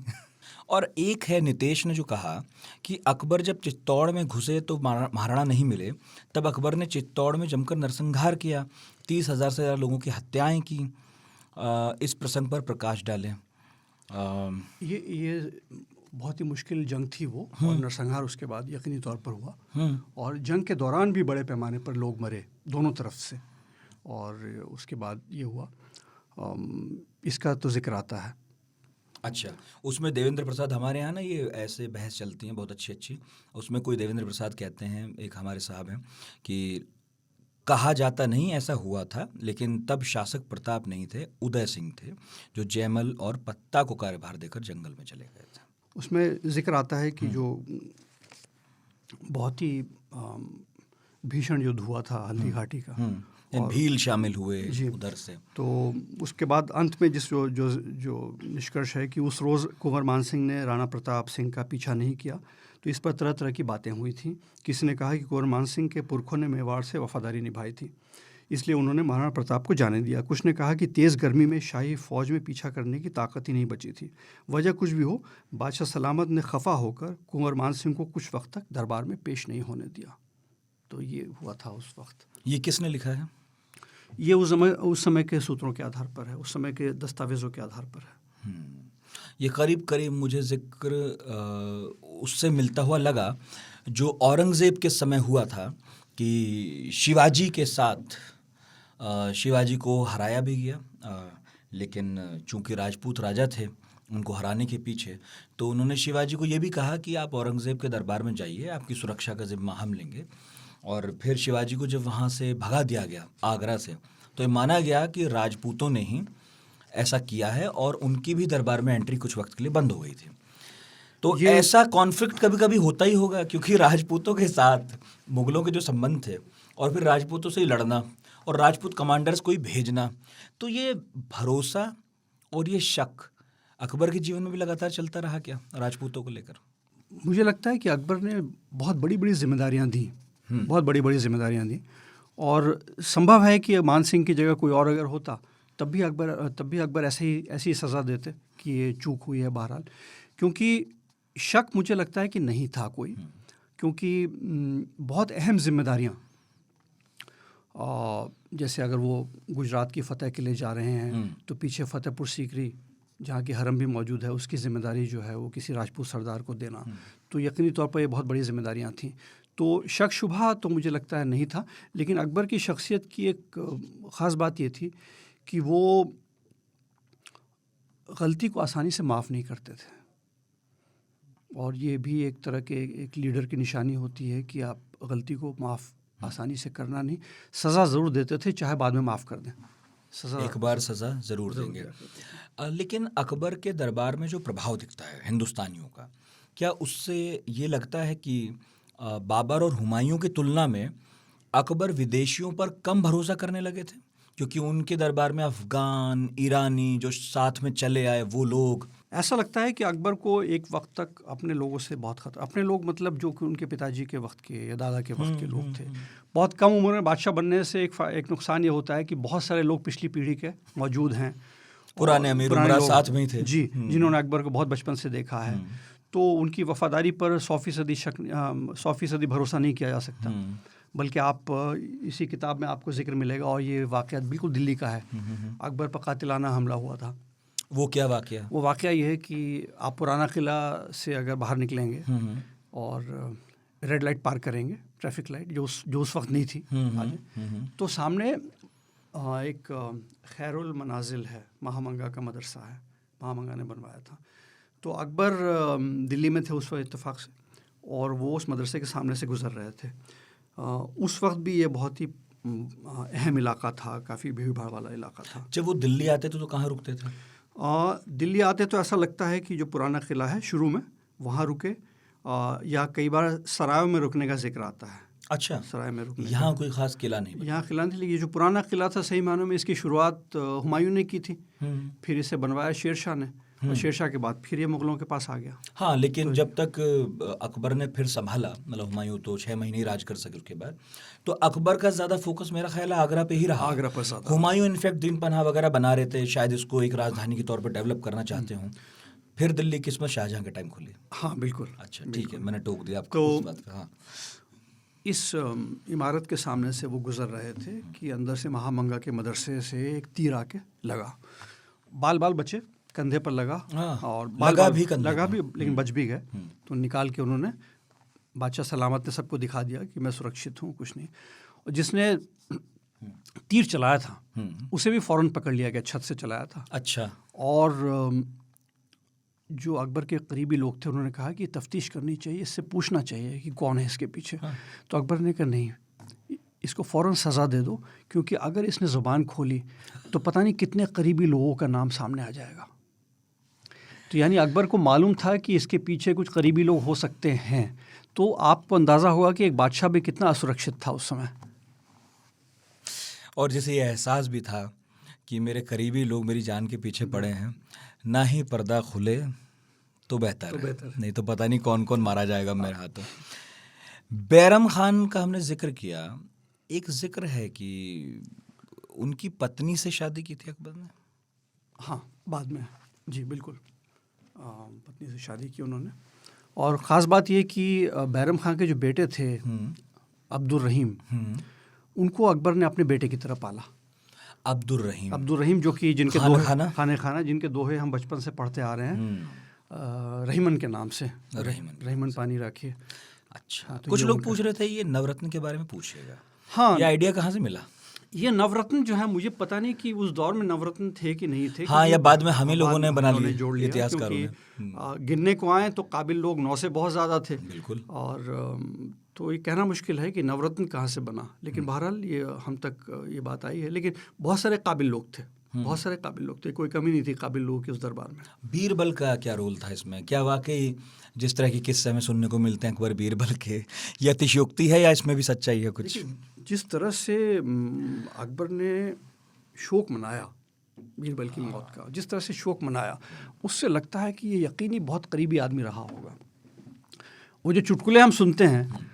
और एक है, नितेश ने जो कहा कि अकबर जब चित्तौड़ में घुसे तो महाराणा नहीं मिले, तब अकबर ने चित्तौड़ में जमकर नरसंहार किया, 30,000 से ज़्यादा लोगों की हत्याएं की। इस प्रसंग पर प्रकाश डालें। ये बहुत ही मुश्किल जंग थी वो, और नरसंहार उसके बाद यकीनी तौर पर हुआ। और जंग के दौरान भी बड़े पैमाने पर लोग मरे दोनों तरफ से, और उसके बाद ये हुआ। इसका तो जिक्र आता है। अच्छा, उसमें देवेंद्र प्रसाद, हमारे यहाँ ना ये ऐसे बहस चलती हैं बहुत अच्छी, उसमें कोई देवेंद्र प्रसाद कहते हैं, एक हमारे साहब हैं, कि कहा जाता नहीं ऐसा हुआ था, लेकिन तब शासक प्रताप नहीं थे, उदय सिंह थे, जो जयमल और पत्ता को कार्यभार देकर जंगल में चले गए थे। उसमें जिक्र आता है कि जो बहुत ही भीषण युद्ध हुआ था हल्दी घाटी का, भील शामिल हुए उधर से। तो उसके बाद अंत में जो निष्कर्ष है कि उस रोज़ कुंवर मान सिंह ने राणा प्रताप सिंह का पीछा नहीं किया। तो इस पर तरह तरह की बातें हुई थी। किसी ने कहा कि कुंवर मान सिंह के पुरखों ने मेवाड़ से वफादारी निभाई थी, इसलिए उन्होंने महाराणा प्रताप को जाने दिया। कुछ ने कहा कि तेज़ गर्मी में शाही फ़ौज में पीछा करने की ताकत ही नहीं बची थी। वजह कुछ भी हो, बादशाह सलामत ने खफा होकर कुंवर मान सिंह को कुछ वक्त तक दरबार में पेश नहीं होने दिया। तो ये हुआ था उस वक्त। ये किसने लिखा है? ये उस समय के सूत्रों के आधार पर है, उस समय के दस्तावेज़ों के आधार पर है। ये करीब करीब मुझे जिक्र उससे मिलता हुआ लगा जो औरंगज़ेब के समय हुआ था, कि शिवाजी के साथ शिवाजी को हराया भी गया, लेकिन चूंकि राजपूत राजा थे उनको हराने के पीछे, तो उन्होंने शिवाजी को ये भी कहा कि आप औरंगज़ेब के दरबार में जाइए, आपकी सुरक्षा का जिम्मा हम लेंगे। और फिर शिवाजी को जब वहाँ से भगा दिया गया आगरा से, तो ये माना गया कि राजपूतों ने ही ऐसा किया है और उनकी भी दरबार में एंट्री कुछ वक्त के लिए बंद हो गई थी। तो ऐसा कॉन्फ्लिक्ट कभी कभी होता ही होगा, क्योंकि राजपूतों के साथ मुगलों के जो संबंध थे और फिर राजपूतों से ही लड़ना और राजपूत कमांडर्स को ही भेजना, तो ये भरोसा और ये शक अकबर के जीवन में भी लगातार चलता रहा क्या राजपूतों को लेकर? मुझे लगता है कि अकबर ने बहुत बड़ी बड़ी जिम्मेदारियां दी, बहुत बड़ी बड़ी जिम्मेदारियां दी, और संभव है कि मान सिंह की जगह कोई और अगर होता तब भी अकबर ऐसी सज़ा देते कि ये चूक हुई है। बहरहाल, क्योंकि शक मुझे लगता है कि नहीं था कोई, क्योंकि बहुत अहम जिम्मेदारियां, जैसे अगर वो गुजरात की फ़तह के लिए जा रहे हैं तो पीछे फतेहपुर सीकरी जहाँ की हरम भी मौजूद है, उसकी ज़िम्मेदारी जो है वो किसी राजपूत सरदार को देना, तो यकीनी तौर पर ये बहुत बड़ी जिम्मेदारियां थीं। तो शक शुबहा तो मुझे लगता है नहीं था। लेकिन अकबर की शख्सियत की एक ख़ास बात ये थी कि वो गलती को आसानी से माफ़ नहीं करते थे, और ये भी एक तरह के एक लीडर की निशानी होती है कि आप गलती को माफ़ आसानी से करना नहीं, सज़ा ज़रूर देते थे, चाहे बाद में माफ़ कर दें, एक बार सज़ा ज़रूर देंगे। लेकिन अकबर के दरबार में जो प्रभाव दिखता है हिंदुस्तानियों का, क्या उससे ये लगता है कि बाबर और हुमायूं की तुलना में अकबर विदेशियों पर कम भरोसा करने लगे थे, क्योंकि उनके दरबार में अफ़गान, ईरानी जो साथ में चले आए वो लोग? ऐसा लगता है कि अकबर को एक वक्त तक अपने लोगों से बहुत खतरा, अपने लोग मतलब जो कि उनके पिताजी के वक्त के या दादा के वक्त के लोग थे। बहुत कम उम्र में बादशाह बनने से एक नुकसान ये होता है कि बहुत सारे लोग पिछली पीढ़ी के मौजूद हैं, पुराने अमीर उमरा साथ में ही थे जी, जिन्होंने अकबर को बहुत बचपन से देखा है, तो उनकी वफादारी पर 100% भरोसा नहीं किया जा सकता। बल्कि आप इसी किताब में आपको जिक्र मिलेगा, और ये वाक़या बिल्कुल दिल्ली का है। अकबर पर कातिलाना हमला हुआ था। वो क्या वाक़या? वो वाक़या ये है कि आप पुराना किला से अगर बाहर निकलेंगे और रेड लाइट पार करेंगे, ट्रैफिक लाइट जो उस वक्त नहीं थी, तो सामने एक खैरुल मनाजिल है, महामंगा का मदरसा है, महामंगा ने बनवाया था। तो अकबर दिल्ली में थे उस वक्त इत्तेफाक से, और वो उस मदरसे के सामने से गुज़र रहे थे। उस वक्त भी ये बहुत ही अहम इलाका था, काफ़ी भीड़ भाड़ वाला इलाका था। जब वो दिल्ली आते थे तो कहाँ रुकते थे? दिल्ली आते तो ऐसा लगता है कि जो पुराना किला है शुरू में वहाँ रुके, या कई बार सरायों में रुकने का जिक्र आता है। अच्छा, सराय में रुकने यहाँ कोई ख़ास किला नहीं बना। यहाँ किला नहीं, लेकिन ये जो पुराना किला था सही मानों में इसकी शुरुआत हुमायूं ने की थी, फिर इसे बनवाया शेर शाह ने, और शेर शाह के बाद फिर ये मुग़लों के पास आ गया। हाँ, लेकिन जब तक अकबर ने फिर संभाला, मतलब हुमायूं तो 6 महीने ही राज कर सके उसके बाद, तो अकबर का ज़्यादा फोकस मेरा ख्याल है आगरा पे ही रहा। आगरा पर ज़्यादा। हुमायूं इनफैक्ट दिन पनाह वगैरह बना रहे थे, शायद इसको एक राजधानी के तौर पर डेवलप करना चाहते हों। फिर दिल्ली किस्मत शाहजहाँ के टाइम खुली। हाँ बिल्कुल। अच्छा ठीक है, मैंने टोक दिया आपको तो उस बात पे। हाँ, इस इमारत के सामने से वो गुज़र रहे थे कि अंदर से महामंगा के मदरसे से एक तीर आके लगा, बाल बचे, कंधे पर लगा, हाँ, और लगा भी कंधे लगा पर। भी, लेकिन बच भी गए। तो निकाल के उन्होंने, बादशाह सलामत ने सबको दिखा दिया कि मैं सुरक्षित हूँ, कुछ नहीं। और जिसने तीर चलाया था उसे भी फ़ौरन पकड़ लिया गया, छत से चलाया था। अच्छा, और जो अकबर के करीबी लोग थे उन्होंने कहा कि तफ्तीश करनी चाहिए, इससे पूछना चाहिए कि कौन है इसके पीछे। तो अकबर ने कहा नहीं, इसको फ़ौरन सज़ा दे दो, क्योंकि अगर इसने ज़ुबान खोली तो पता नहीं कितने करीबी लोगों का नाम सामने आ जाएगा। तो यानी अकबर को मालूम था कि इसके पीछे कुछ करीबी लोग हो सकते हैं। तो आपको अंदाज़ा होगा कि एक बादशाह भी कितना असुरक्षित था उस समय। और जैसे ये एहसास भी था कि मेरे करीबी लोग मेरी जान के पीछे पड़े हैं, ना ही पर्दा खुले तो बेहतर है, नहीं तो पता नहीं कौन कौन मारा जाएगा मेरे हाथों। बैरम खान का हमने जिक्र किया, एक जिक्र है कि उनकी पत्नी से शादी की थी अकबर ने। हाँ, बाद में, जी बिल्कुल, पत्नी से शादी की उन्होंने। और ख़ास बात ये कि बैरम खान के जो बेटे थे अब्दुल रहीम, उनको अकबर ने अपने बेटे की तरह पाला। अब्दुल रहीम जो कि जिनके खाना खाना जिनके दोहे हम बचपन से पढ़ते आ रहे हैं, रहीमन के नाम से, रहीमन पानी राखिए। अच्छा, तो कुछ लोग पूछ रहे थे ये नवरत्न के बारे में पूछिएगा। हाँ, ये आइडिया कहाँ से मिला? ये नवरत्न जो है, मुझे पता नहीं कि उस दौर में नवरत्न थे कि नहीं थे। हाँ, या बाद में हम ही लोगों ने बना लिए, जोड़ लिया, इतिहासकारों ने। गिनने को आए तो काबिल लोग 9 से बहुत ज़्यादा थे। बिल्कुल। और तो ये कहना मुश्किल है कि नवरत्न कहाँ से बना, लेकिन बहरहाल ये हम तक ये बात आई है। लेकिन बहुत सारे काबिल लोग थे, कोई कमी नहीं थी काबिल लोगों की उस दरबार में। बीरबल का क्या रोल था इसमें? क्या वाकई जिस तरह के किस्से हमें सुनने को मिलते हैं अकबर बीरबल के, ये अतिशयोक्ति है या इसमें भी सच्चाई है कुछ? जिस तरह से अकबर ने शोक मनाया बीरबल की मौत का, जिस तरह से शोक मनाया, उससे लगता है कि ये यकीनी बहुत करीबी आदमी रहा होगा। वो जो चुटकुले हम सुनते हैं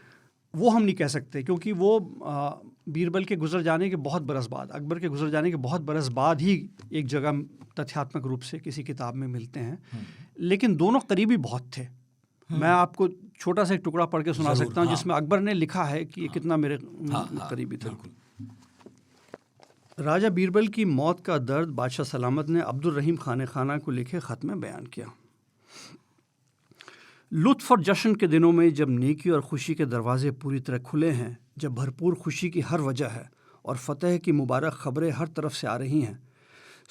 वो हम नहीं कह सकते, क्योंकि वो बीरबल के गुजर जाने के बहुत बरस बाद, अकबर के गुजर जाने के बहुत बरस बाद ही एक जगह तथ्यात्मक रूप से किसी किताब में मिलते हैं। लेकिन दोनों करीबी बहुत थे। मैं आपको छोटा सा एक टुकड़ा पढ़ के सुना सकता हूँ, जिसमें अकबर ने लिखा है कि ये कितना मेरे करीबी था। राजा बीरबल की मौत का दर्द बादशाह सलामत ने अब्दुल रहीम खाना को लिखे ख़त में बयान किया। लुत्फ़ और जश्न के दिनों में, जब नेकी और खुशी के दरवाजे पूरी तरह खुले हैं, जब भरपूर खुशी की हर वजह है और फ़तह की मुबारक ख़बरें हर तरफ से आ रही हैं,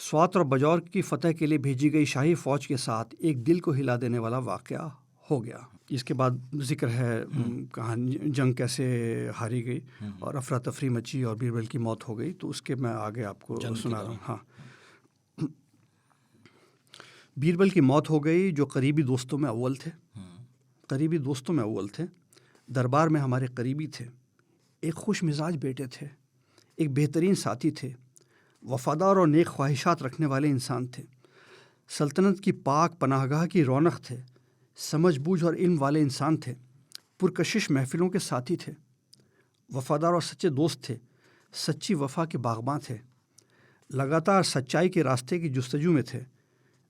स्वात और बजौर की फ़तह के लिए भेजी गई शाही फ़ौज के साथ एक दिल को हिला देने वाला वाक़या हो गया। इसके बाद जिक्र है कहानी, जंग कैसे हारी गई और अफरा तफरी मची और बीरबल की मौत हो गई। तो उसके मैं आगे आपको सुना रहा हूँ। हाँ, बीरबल की मौत हो गई, जो करीबी दोस्तों में अव्वल थे, दरबार में हमारे करीबी थे, एक खुश मिजाज बेटे थे, एक बेहतरीन साथी थे, वफ़ादार और नेक ख्वाहिशात रखने वाले इंसान थे, सल्तनत की पाक पनाहगाह की रौनक थे, समझ बूझ और इल्म वाले इंसान थे, पुरकशिश महफिलों के साथी थे, वफ़ादार और सच्चे दोस्त थे, सच्ची वफ़ा के बागबान थे, लगातार सच्चाई के रास्ते की जुस्तजू में थे,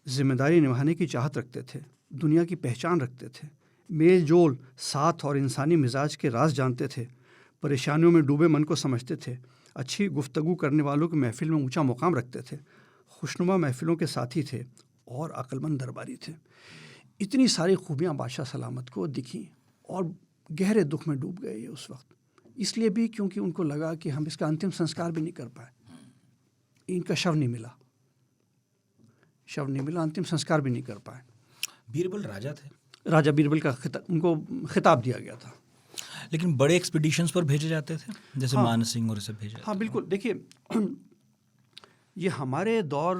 ज़िम्मेदारी निभाने की चाहत रखते थे, दुनिया की पहचान रखते थे, मेल जोल, साथ और इंसानी मिजाज के राज जानते थे, परेशानियों में डूबे मन को समझते थे, अच्छी गुफ्तगू करने वालों की महफिल में ऊंचा मुकाम रखते थे, खुशनुमा महफिलों के साथी थे और अक्लमंद दरबारी थे। इतनी सारी खूबियाँ बादशाह सलामत को दिखीं और गहरे दुख में डूब गए ये उस वक्त, इसलिए भी क्योंकि उनको लगा कि हम इसका अंतिम संस्कार भी नहीं कर पाए, इनका शव नहीं मिला। शव नहीं मिला, अंतिम संस्कार भी नहीं कर पाए। बीरबल राजा थे, राजा बीरबल का उनको खिताब दिया गया था। लेकिन बड़े एक्सपीडिशंस पर भेजे जाते थे, जैसे हाँ, मान सिंह और इसे भेजे। हाँ बिल्कुल। देखिए ये हमारे दौर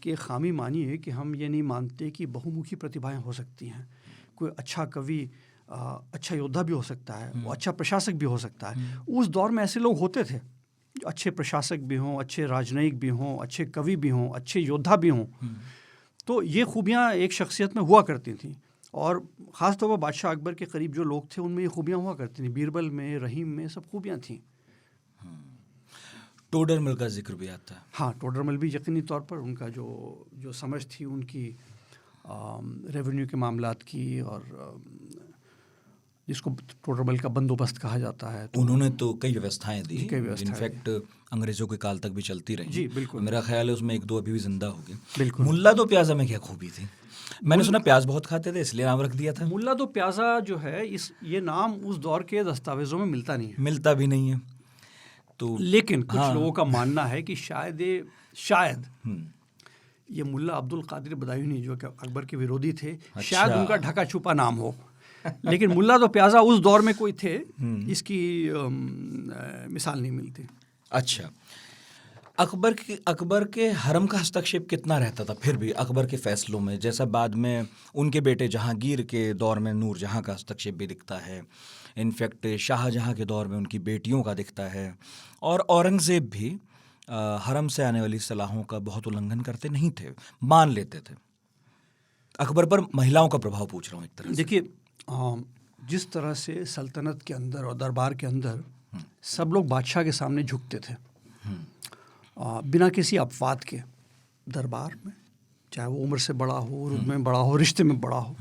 के खामी मानी है कि हम ये नहीं मानते कि बहुमुखी प्रतिभाएं हो सकती हैं। कोई अच्छा कवि, अच्छा योद्धा भी हो सकता है, वो अच्छा प्रशासक भी हो सकता है। उस दौर में ऐसे लोग होते थे जो अच्छे प्रशासक भी हों, अच्छे राजनयिक भी हों, अच्छे कवि भी हों, अच्छे योद्धा भी हों। तो ये खूबियाँ एक शख्सियत में हुआ करती थीं, और ख़ास तौर पर बादशाह अकबर के करीब जो लोग थे उनमें ये खूबियाँ हुआ करती थीं। बीरबल में, रहीम में सब खूबियाँ थीं। टोडरमल का जिक्र भी आता है। हाँ, टोडरमल भी यकीनी तौर पर उनका जो समझ थी उनकी रेवेन्यू के मामलात की, और जिसको टोडरमल का बंदोबस्त कहा जाता है, तो उन्होंने तो कई व्यवस्थाएं दी, व्यवस्थाएं इनफैक्ट अंग्रेजों के काल तक भी चलती रही। जी बिल्कुल। मेरा ख्याल है उसमें एक दो अभी भी जिंदा हो गए। बिल्कुल। मुल्ला दो प्याजा में क्या खूबी थी? मैंने सुना प्याज बहुत खाते थे इसलिए नाम रख दिया था। मुल्ला दो प्याजा जो है, ये नाम उस दौर के दस्तावेजों में मिलता नहीं है। मिलता भी नहीं है। तो लेकिन कुछ लोगों का मानना है कि शायद ये मुल्ला अब्दुल कादिर बदायूनी जो कि अकबर के विरोधी थे, शायद उनका ढका छुपा नाम हो। लेकिन मुल्ला दो प्याजा उस दौर में कोई थे, इसकी मिसाल नहीं मिलती। अच्छा, अकबर के हरम का हस्तक्षेप कितना रहता था फिर भी अकबर के फैसलों में? जैसा बाद में उनके बेटे जहांगीर के दौर में नूरजहां का हस्तक्षेप भी दिखता है, इनफैक्ट शाहजहां के दौर में उनकी बेटियों का दिखता है, और औरंगज़ेब भी हरम से आने वाली सलाहों का बहुत उल्लंघन करते नहीं थे, मान लेते थे। अकबर पर महिलाओं का प्रभाव पूछ रहा हूँ एक तरह से। देखिए, जिस तरह से सल्तनत के अंदर और दरबार के अंदर सब लोग बादशाह के सामने झुकते थे, बिना किसी अपवाद के, दरबार में चाहे वो उम्र से बड़ा हो, रुतबे में बड़ा हो, रिश्ते में बड़ा हो,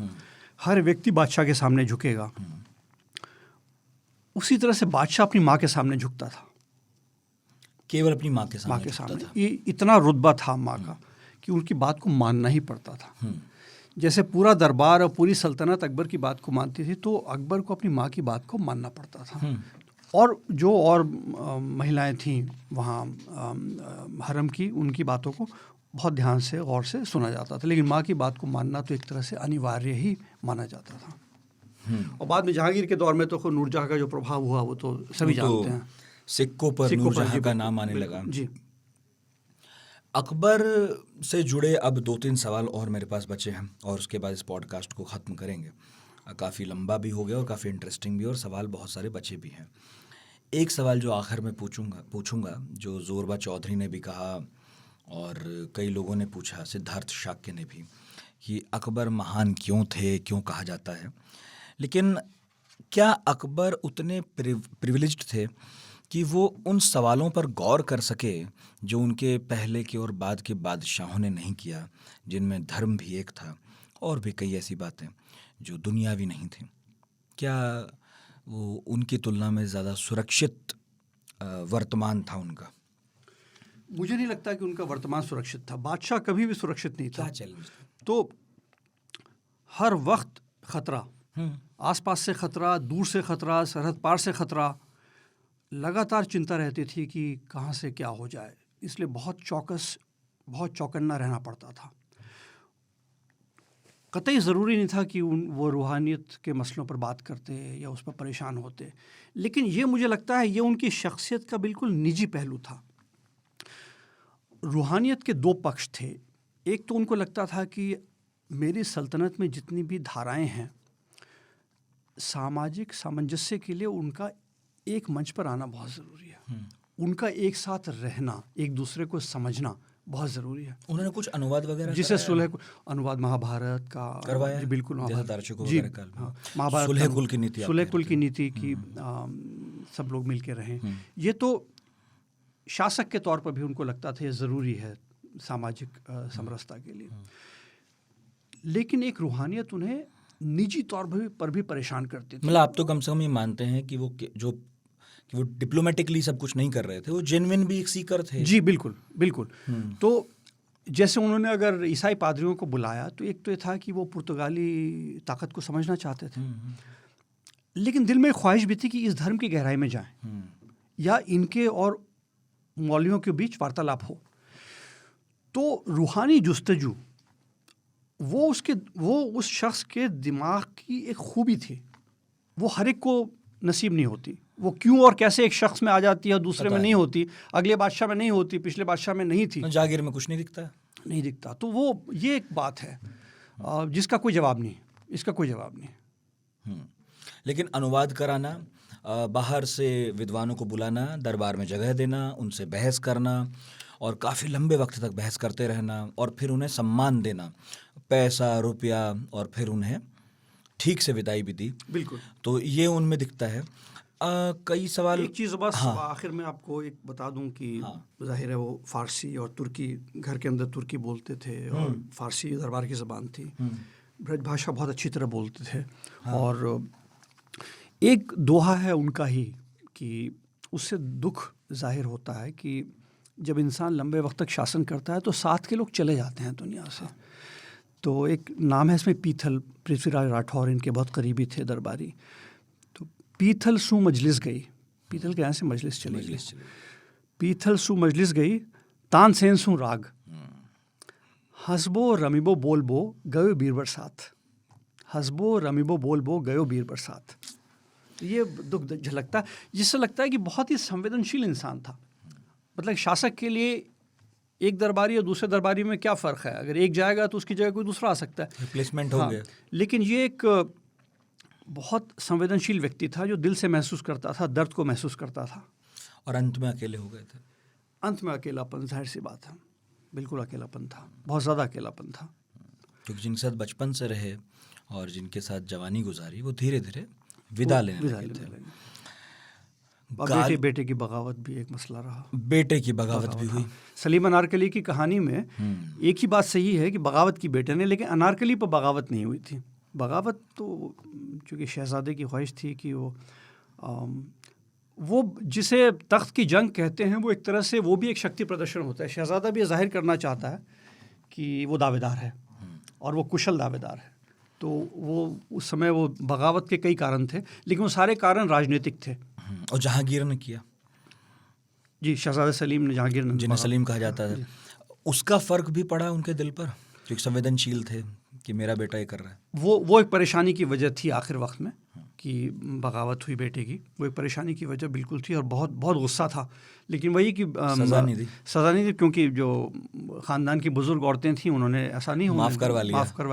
हर व्यक्ति बादशाह के सामने झुकेगा। उसी तरह से बादशाह अपनी माँ के सामने झुकता था, केवल अपनी माँ के सामने था। ये इतना रुतबा था माँ का कि उनकी बात को मानना ही पड़ता था। जैसे पूरा दरबार और पूरी सल्तनत अकबर की बात को मानती थी, तो अकबर को अपनी माँ की बात को मानना पड़ता था। और जो और महिलाएं थीं वहाँ हरम की, उनकी बातों को बहुत ध्यान से, गौर से सुना जाता था। लेकिन माँ की बात को मानना तो एक तरह से अनिवार्य ही माना जाता था। और बाद में जहांगीर के दौर में तो नूरजहां का जो प्रभाव हुआ वो तो सभी जानते हैं। सिक्कों पर नूरजहां का नाम आने लगा। जी। अकबर से जुड़े अब 2-3 सवाल और मेरे पास बचे हैं, और उसके बाद इस पॉडकास्ट को ख़त्म करेंगे। काफ़ी लंबा भी हो गया और काफ़ी इंटरेस्टिंग भी, और सवाल बहुत सारे बचे भी हैं। एक सवाल जो आखिर में पूछूंगा जो जोरबा चौधरी ने भी कहा और कई लोगों ने पूछा, सिद्धार्थ शाक्य ने भी, कि अकबर महान क्यों थे, क्यों कहा जाता है। लेकिन क्या अकबर उतने प्रिविलेज्ड थे कि वो उन सवालों पर गौर कर सके जो उनके पहले के और बाद के बादशाहों ने नहीं किया, जिनमें धर्म भी एक था और भी कई ऐसी बातें जो दुनियावी नहीं थी? क्या वो उनकी तुलना में ज़्यादा सुरक्षित वर्तमान था उनका? मुझे नहीं लगता कि उनका वर्तमान सुरक्षित था। बादशाह कभी भी सुरक्षित नहीं था। क्या चैलेंज? तो हर वक्त खतरा, आसपास से खतरा, दूर से खतरा, सरहद पार से खतरा, लगातार चिंता रहती थी कि कहाँ से क्या हो जाए। इसलिए बहुत चौकन्ना रहना पड़ता था। कतई ज़रूरी नहीं था कि वो रूहानियत के मसलों पर बात करते या उस पर परेशान होते, लेकिन ये मुझे लगता है ये उनकी शख्सियत का बिल्कुल निजी पहलू था। रूहानियत के 2 पक्ष थे। एक तो उनको लगता था कि मेरी सल्तनत में जितनी भी धाराएं हैं, सामाजिक सामंजस्य के लिए उनका एक मंच पर आना बहुत ज़रूरी है। उनका एक साथ रहना, एक दूसरे को समझना बहुत ज़रूरी है। उन्होंने कुछ अनुवाद वगैरह, जिसे अनुवाद महाभारत का करवाया, जी बिल्कुल, जी महाभारत, सुलह कुल की नीति की सब लोग मिल के रहें। ये तो शासक के तौर पर भी उनको लगता था ये ज़रूरी है सामाजिक समरसता के लिए। लेकिन एक रूहानियत उन्हें निजी तौर पर भी परेशान करती थी। मतलब आप तो कम से कम ये मानते हैं कि वो डिप्लोमेटिकली सब कुछ नहीं कर रहे थे, वो जेन्युइन भी एक सीकर थे। जी बिल्कुल बिल्कुल। तो जैसे उन्होंने अगर ईसाई पादरियों को बुलाया तो एक तो ये था कि वो पुर्तगाली ताकत को समझना चाहते थे, लेकिन दिल में ख्वाहिश भी थी कि इस धर्म की गहराई में जाएं या इनके और मौलवियों के बीच वार्तालाप हो। तो रूहानी जुस्तजू वो उस शख्स के दिमाग की एक खूबी थी, वो हर एक को नसीब नहीं होती। वो क्यों और कैसे एक शख्स में आ जाती है, दूसरे में नहीं होती, अगले बादशाह में नहीं होती, पिछले बादशाह में नहीं थी, जागीर में कुछ नहीं दिखता। तो वो ये एक बात है जिसका कोई जवाब नहीं, इसका कोई जवाब नहीं। लेकिन अनुवाद कराना, बाहर से विद्वानों को बुलाना, दरबार में जगह देना, उनसे बहस करना और काफ़ी लंबे वक्त तक बहस करते रहना और फिर उन्हें सम्मान देना, पैसा रुपया, और फिर उन्हें ठीक से विदाई भी दी। बिल्कुल। तो ये उनमें दिखता है। कई सवाल, एक चीज़ बस आखिर में आपको एक बता दूं कि जाहिर है वो फ़ारसी और तुर्की, घर के अंदर तुर्की बोलते थे और फ़ारसी दरबार की ज़बान थी, ब्रज भाषा बहुत अच्छी तरह बोलते थे। और एक दोहा है उनका ही कि उससे दुख जाहिर होता है कि जब इंसान लंबे वक्त तक शासन करता है तो साथ के लोग चले जाते हैं दुनिया से। तो एक नाम है इसमें पीथल, पृथ्वीराज राठौर इनके बहुत करीबी थे दरबारी। तो पीथल सु मजलिस गई, पीथल के यहाँ से मजलिस चली गई, पीथल सु मजलिस गई, तानसेन सु राग, हसबो रमीबो बोलबो गयो बीर बरसात, हसबो रमीबो बोलबो गयो बीर बरसात। ये दुख झलकता है, जिससे लगता है कि बहुत ही संवेदनशील इंसान था। मतलब शासक के लिए एक दरबारी और दूसरे दरबारी में क्या फ़र्क है, अगर एक जाएगा तो उसकी जगह कोई दूसरा आ सकता है, रिप्लेसमेंट हो गया। लेकिन ये एक बहुत संवेदनशील व्यक्ति था जो दिल से महसूस करता था, दर्द को महसूस करता था। और अंत में अकेले हो गए थे। अंत में अकेलापन, जाहिर सी बात है, बिल्कुल अकेलापन था, बहुत ज़्यादा अकेलापन था। क्योंकि जिनके साथ बचपन से रहे और जिनके साथ जवानी गुजारी, वो धीरे धीरे विदा लेने लगे। बेटे की बगावत भी एक मसला रहा। बेटे की बगावत भी हुई। सलीम अनारकली की कहानी में एक ही बात सही है कि बगावत की बेटे ने, लेकिन अनारकली पर बगावत नहीं हुई थी। बगावत तो चूँकि शहजादे की ख्वाहिश थी कि वो जिसे तख्त की जंग कहते हैं, वो एक तरह से वो भी एक शक्ति प्रदर्शन होता है। शहजादा भी जाहिर करना चाहता है कि वो दावेदार है और वो कुशल दावेदार है। तो वो उस समय वो बगावत के कई कारण थे, लेकिन वो सारे कारण राजनीतिक थे। और जहांगीर ने किया, जी, शहजादा सलीम ने, जहांगीर ने, जिन्हें सलीम कहा जाता है, उसका फ़र्क भी पड़ा उनके दिल पर, जो संवेदनशील थे कि मेरा बेटा ये कर रहा है। वो एक परेशानी की वजह थी आखिर वक्त में कि बगावत हुई बेटे की, वो एक परेशानी की वजह बिल्कुल थी और बहुत बहुत गुस्सा था। लेकिन वही कि सज़ा नहीं दी, क्योंकि जो ख़ानदान की बुज़ुर्ग औरतें थीं उन्होंने ऐसा नहीं माफ़ करवा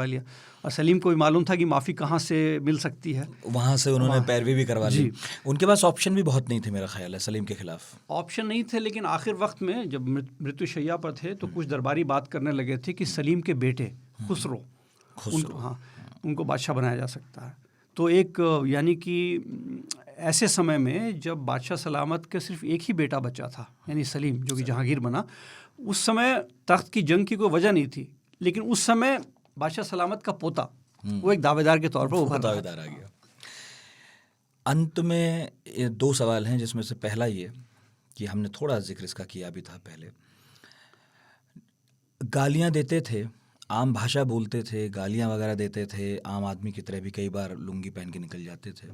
लिया। और सलीम को भी मालूम था कि माफ़ी कहाँ से मिल सकती है, वहाँ से उन्होंने पैरवी भी करवा ली। उनके पास ऑप्शन भी बहुत नहीं थे, मेरा ख्याल है सलीम के खिलाफ ऑप्शन नहीं थे। लेकिन आखिर वक्त में जब मृत्युशैया पर थे तो कुछ दरबारी बात करने लगे थे कि सलीम के बेटे खुसरो, उनको बादशाह बनाया जा सकता है। तो एक यानी कि ऐसे समय में जब बादशाह सलामत के सिर्फ एक ही बेटा बचा था, यानी सलीम, जो कि जहांगीर बना, उस समय तख्त की जंग की कोई वजह नहीं थी। लेकिन उस समय बादशाह सलामत का पोता वो एक दावेदार के तौर पर दावेदार आ गया। अंत में ये 2 सवाल हैं, जिसमें से पहला ये कि हमने थोड़ा जिक्र इसका किया भी था पहले। गालियाँ देते थे, आम भाषा बोलते थे, गालियाँ वगैरह देते थे, आम आदमी की तरह भी कई बार लुंगी पहन के निकल जाते थे।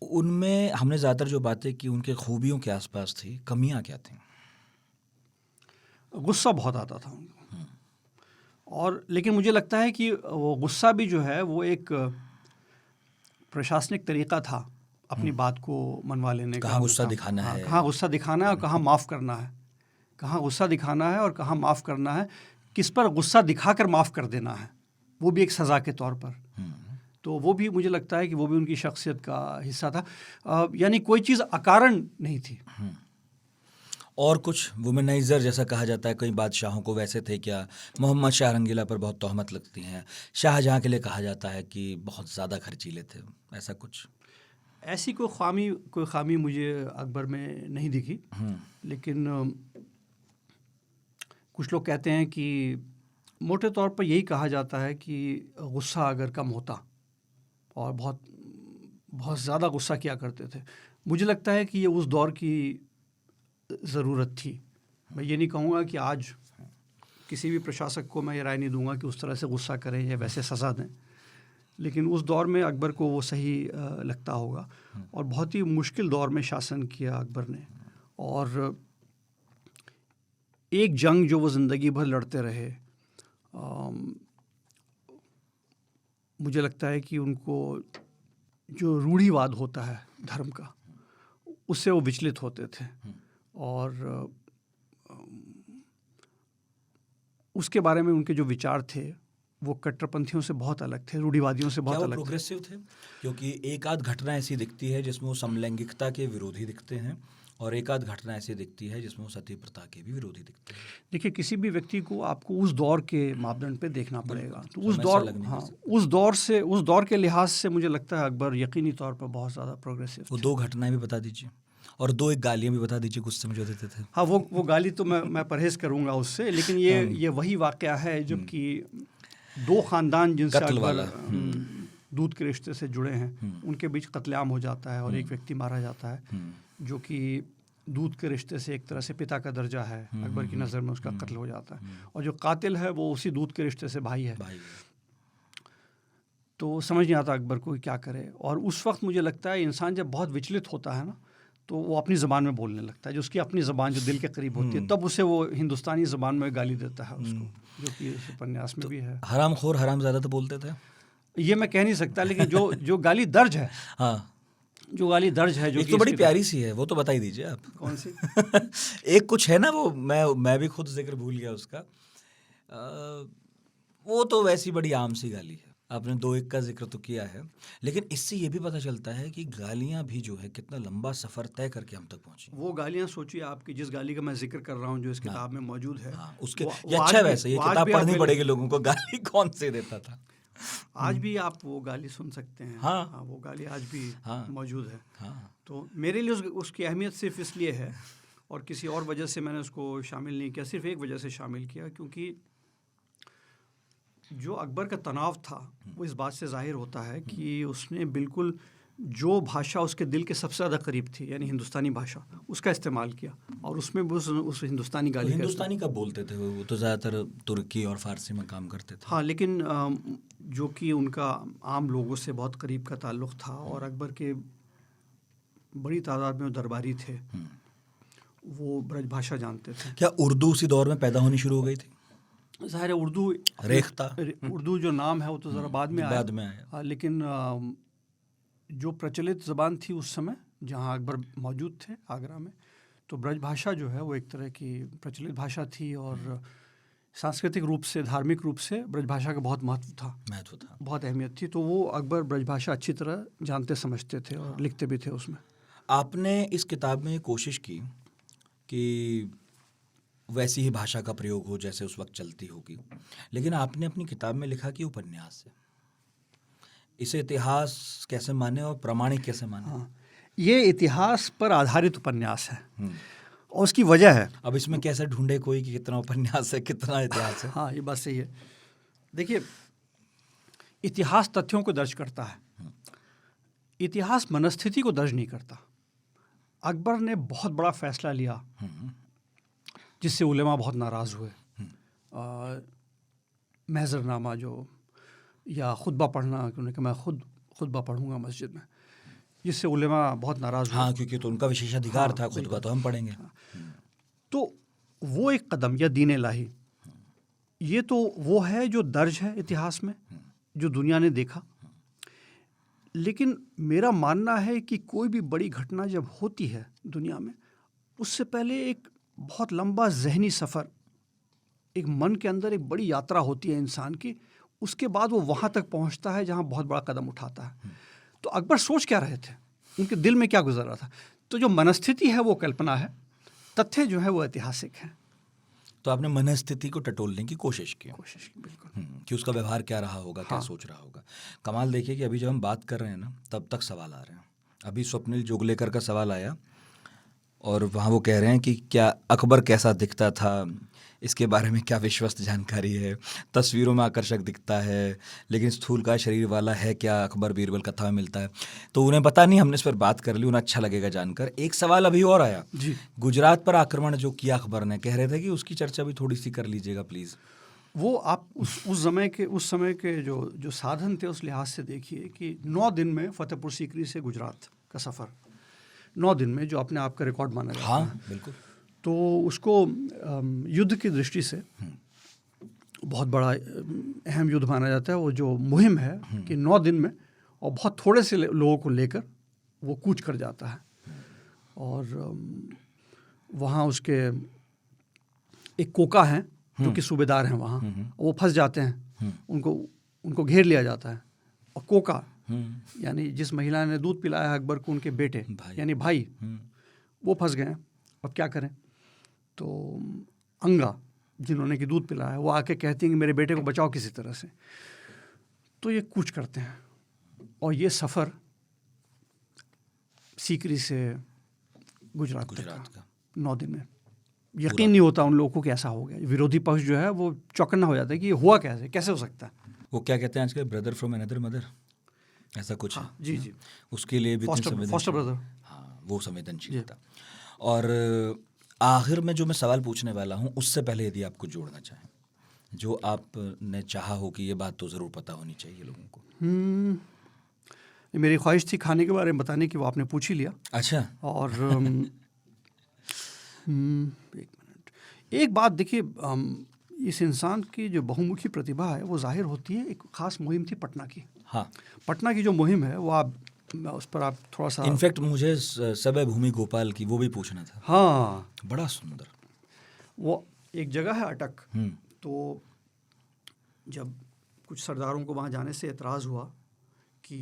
उनमें हमने ज़्यादातर जो बातें की उनके खूबियों के आसपास थी, कमियाँ क्या थीं? गुस्सा बहुत आता था उनको, और लेकिन मुझे लगता है कि वो गुस्सा भी जो है वो एक प्रशासनिक तरीका था अपनी बात को मनवा लेने का। कहाँ गुस्सा दिखाना है, कहाँ गुस्सा दिखाना है और कहाँ माफ़ करना है, कहाँ गुस्सा दिखाना है और कहाँ माफ़ करना है, किस पर गुस्सा दिखाकर माफ़ कर देना है, वो भी एक सज़ा के तौर पर। तो वो भी मुझे लगता है कि वो भी उनकी शख्सियत का हिस्सा था। यानी कोई चीज़ अकारण नहीं थी। और कुछ वुमेनाइज़र जैसा कहा जाता है, कई बादशाहों को वैसे थे क्या? मोहम्मद शाह रंगीला पर बहुत तोहमत लगती हैं। शाहजहाँ के लिए कहा जाता है कि बहुत ज़्यादा खर्चीले थे, ऐसा कुछ? ऐसी कोई खामी मुझे अकबर में नहीं दिखी। लेकिन कुछ लोग कहते हैं कि मोटे तौर पर यही कहा जाता है कि गुस्सा अगर कम होता, और बहुत बहुत ज़्यादा गुस्सा किया करते थे। मुझे लगता है कि ये उस दौर की ज़रूरत थी। मैं ये नहीं कहूँगा कि आज किसी भी प्रशासक को मैं ये राय नहीं दूंगा कि उस तरह से गुस्सा करें या वैसे सज़ा दें, लेकिन उस दौर में अकबर को वो सही लगता होगा। और बहुत ही मुश्किल दौर में शासन किया अकबर ने, और एक जंग जो वो ज़िंदगी भर लड़ते रहे, मुझे लगता है कि उनको जो रूढ़िवाद होता है धर्म का, उससे वो विचलित होते थे और उसके बारे में उनके जो विचार थे वो कट्टरपंथियों से बहुत अलग थे, रूढ़िवादियों से बहुत अलग थे। प्रोग्रेसिव थे? क्योंकि एक आध घटना ऐसी दिखती है जिसमें वो समलैंगिकता के विरोधी दिखते हैं और एक आध घटना ऐसी दिखती है जिसमें वो सती प्रथा के भी विरोधी दिखते हैं। देखिए, किसी भी व्यक्ति को आपको उस दौर के मापदंड पे देखना पड़ेगा। तो उस दौर के लिहाज से मुझे लगता है अकबर यकीनी तौर पर बहुत ज़्यादा प्रोग्रेसिव थे। वो 2 घटनाएं भी बता दीजिए और 2 एक गालियाँ भी बता दीजिए गुस्से में जो देते थे। हाँ, वो गाली तो मैं परहेज़ करूँगा उससे, लेकिन ये वही वाक़या है जबकि 2 ख़ानदान जिनसे अकबर दूध के रिश्ते से जुड़े हैं उनके बीच कत्लेआम हो जाता है और एक व्यक्ति मारा जाता है जो कि दूध के रिश्ते से एक तरह से पिता का दर्जा है। अकबर की नज़र में उसका कत्ल हो जाता है और जो कातिल है वो उसी दूध के रिश्ते से भाई है। तो समझ नहीं आता अकबर को क्या करे। और उस वक्त मुझे लगता है इंसान जब बहुत विचलित होता है ना, तो वो अपनी ज़बान में बोलने लगता है, जो उसकी अपनी ज़बान जो दिल के करीब होती है, तब उसे वो हिंदुस्तानी ज़बान में गाली देता है उसको, जो कि इस उपन्यास में भी है। हरामखोर हरामज़ादा तो बोलते थे? ये मैं कह नहीं सकता, लेकिन जो गाली दर्ज है, हाँ, जो गाली दर्ज है, जो एक तो बड़ी प्यारी सी है, वो तो बता ही दीजिए आप। कौन सी? एक कुछ है ना, वो मैं भी खुद जिक्र भूल गया उसका। वो तो वैसी बड़ी आम सी गाली है। आपने 2 एक का जिक्र तो किया है, लेकिन इससे ये भी पता चलता है कि गालियाँ भी जो है कितना लंबा सफ़र तय करके हम तक पहुँची। वो गालियाँ सोचिए, आपकी जिस गाली का मैं जिक्र कर रहा हूँ जो इस किताब में मौजूद है, उसके ये अच्छा है। वैसे ये किताब पढ़नी पड़ेगी लोगों को। गाली कौन से देता था? आज भी आप वो गाली सुन सकते हैं। हाँ, वो गाली आज भी मौजूद है। हाँ। तो मेरे लिए उसकी अहमियत सिर्फ इसलिए है और किसी और वजह से मैंने उसको शामिल नहीं किया, सिर्फ एक वजह से शामिल किया, क्योंकि जो अकबर का तनाव था वो इस बात से जाहिर होता है कि उसने बिल्कुल जो भाषा उसके दिल के सबसे ज़्यादा करीब थी, यानी हिंदुस्तानी भाषा, उसका इस्तेमाल किया और उसमें भी उस हिंदुस्तानी गाली। हिंदुस्तानी कब बोलते थे वो? तो ज़्यादातर तुर्की और फ़ारसी में काम करते थे। हाँ, लेकिन जो कि उनका आम लोगों से बहुत करीब का ताल्लुक़ था और अकबर के बड़ी तादाद में दरबारी थे, वो ब्रजभाषा जानते थे। क्या उर्दू उसी दौर में पैदा होनी शुरू हो गई थी? ज़ाहिर है उर्दू जो नाम है वो तो ज़रा बाद में आया। लेकिन जो प्रचलित ज़बान थी उस समय जहाँ अकबर मौजूद थे आगरा में, तो ब्रजभाषा जो है वो एक तरह की प्रचलित भाषा थी और सांस्कृतिक रूप से, धार्मिक रूप से ब्रजभाषा का बहुत महत्व था, बहुत अहमियत थी। तो वो अकबर ब्रजभाषा अच्छी तरह जानते समझते थे और लिखते भी थे उसमें। आपने इस किताब में कोशिश की कि वैसी ही भाषा का प्रयोग हो जैसे उस वक्त चलती होगी, लेकिन आपने अपनी किताब में लिखा कि उपन्यास है। इसे इतिहास कैसे माने और प्रामाणिक कैसे माने? हाँ, ये इतिहास पर आधारित उपन्यास है और उसकी वजह है। अब इसमें कैसे ढूंढे कोई कि कितना उपन्यास है, कितना इतिहास है? हाँ, ये बात सही है। देखिए, इतिहास तथ्यों को दर्ज करता है, इतिहास मनस्थिति को दर्ज नहीं करता। अकबर ने बहुत बड़ा फैसला लिया जिससे उलेमा बहुत नाराज़ हुए। महज़रनामा जो या खुतबा पढ़ना, उन्होंने कहा मैं खुतबा पढ़ूंगा मस्जिद में, जिससे उलेमा बहुत नाराज़ हुए। हाँ, क्योंकि तो उनका विशेषाधिकार था, खुतबा तो हम पढ़ेंगे। तो वो एक कदम या दीन इलाही, ये तो वो है जो दर्ज है इतिहास में, जो दुनिया ने देखा। लेकिन मेरा मानना है कि कोई भी बड़ी घटना जब होती है दुनिया में, उससे पहले एक बहुत लंबा जहनी सफ़र, एक मन के अंदर एक बड़ी यात्रा होती है इंसान की, उसके बाद वो वहाँ तक पहुँचता है जहाँ बहुत बड़ा कदम उठाता है। तो अकबर सोच क्या रहे थे, उनके दिल में क्या गुजर रहा था? तो जो मनस्थिति है वो कल्पना है, तथ्य जो है वो ऐतिहासिक है। तो आपने मनस्थिति को टटोलने की कोशिश की, बिल्कुल, कि उसका व्यवहार क्या रहा होगा, क्या सोच रहा होगा। कमाल देखिए कि अभी जब हम बात कर रहे हैं ना, तब तक सवाल आ रहे हैं। अभी स्वप्निल जोगलेकर का सवाल आया और वहाँ वो कह रहे हैं कि क्या अकबर कैसा दिखता था, इसके बारे में क्या विश्वस्त जानकारी है? तस्वीरों में आकर्षक दिखता है लेकिन स्थूलकाय शरीर वाला है क्या, अकबर बीरबल कथा में मिलता है। तो उन्हें पता नहीं, हमने इस पर बात कर ली, उन्हें अच्छा लगेगा जानकर। एक सवाल अभी और आया जी, गुजरात पर आक्रमण जो किया अकबर ने, कह रहे थे कि उसकी चर्चा भी थोड़ी सी कर लीजिएगा प्लीज़। वो आप उस समय के जो साधन थे उस लिहाज से देखिए कि 9 दिन में फतेहपुर सीकरी से गुजरात का सफ़र, 9 दिन में, जो अपने आप का रिकॉर्ड माना जाता है। हाँ, बिल्कुल। तो उसको युद्ध की दृष्टि से बहुत बड़ा अहम युद्ध माना जाता है। वो जो मुहिम है कि 9 दिन में और बहुत थोड़े से लोगों को लेकर वो कूच कर जाता है, और वहाँ उसके एक कोका हैं जो कि सूबेदार हैं वहाँ, वो फंस जाते हैं, उनको घेर लिया जाता है, और कोका यानी जिस महिला ने दूध पिलाया है अकबर को, उनके बेटे यानी भाई, वो फंस गए हैं। अब क्या करें? तो अंगा जिन्होंने कि दूध पिलाया है वो आके कहती हैं कि मेरे बेटे को बचाओ किसी तरह से। तो ये कूच करते हैं, और ये सफ़र सीकरी से गुजरात का 9 दिन में। यकीन नहीं होता उन लोगों को कि ऐसा हो गया। विरोधी पक्ष जो है वो चौकन्ना हो जाता है कि ये हुआ कैसे हो सकता है। वो क्या कहते हैं आजकल, ब्रदर फ्रॉम अनदर मदर, ऐसा कुछ है। जी जी, उसके लिए भी फॉस्टर ब्रदर, हाँ, वो संवेदनशील था। और आखिर में जो मैं सवाल पूछने वाला हूँ उससे पहले यदि आपको जोड़ना चाहें, जो आपने चाहा हो कि ये बात तो ज़रूर पता होनी चाहिए लोगों को। मेरी ख्वाहिश थी खाने के बारे में बताने की, वो आपने पूछ ही लिया। अच्छा। और एक बात देखिए, इस इंसान की जो बहुमुखी प्रतिभा है वो जाहिर होती है। एक ख़ास मुहिम थी पटना की। हाँ, पटना की जो मुहिम है वो उस पर आप थोड़ा सा, इनफैक्ट मुझे सबे भूमि गोपाल की वो भी पूछना था। हाँ, बड़ा सुंदर। वो एक जगह है अटक। तो जब कुछ सरदारों को वहाँ जाने से एतराज़ हुआ कि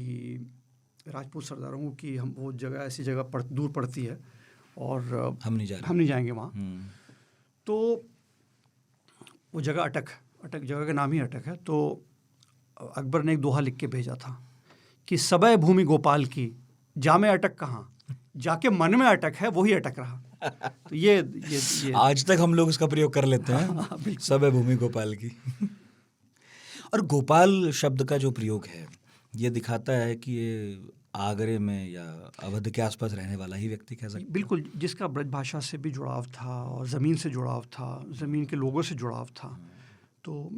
राजपूत सरदारों को कि हम वो जगह ऐसी जगह दूर पड़ती है और हम नहीं जाएंगे वहाँ। तो वो जगह अटक जगह का नाम ही अटक है। तो अकबर ने एक दोहा लिख के भेजा था कि सबे भूमि गोपाल की, जामे अटक कहाँ, जाके मन में अटक है वही अटक रहा। तो ये आज तक हम लोग इसका प्रयोग कर लेते हैं। सबे भूमि गोपाल की। और गोपाल शब्द का जो प्रयोग है ये दिखाता है कि ये आगरे में या अवध के आसपास रहने वाला ही व्यक्ति कह सकते हैं। बिल्कुल, जिसका ब्रज भाषा से भी जुड़ाव था और ज़मीन से जुड़ाव था, ज़मीन के लोगों से जुड़ाव था। तो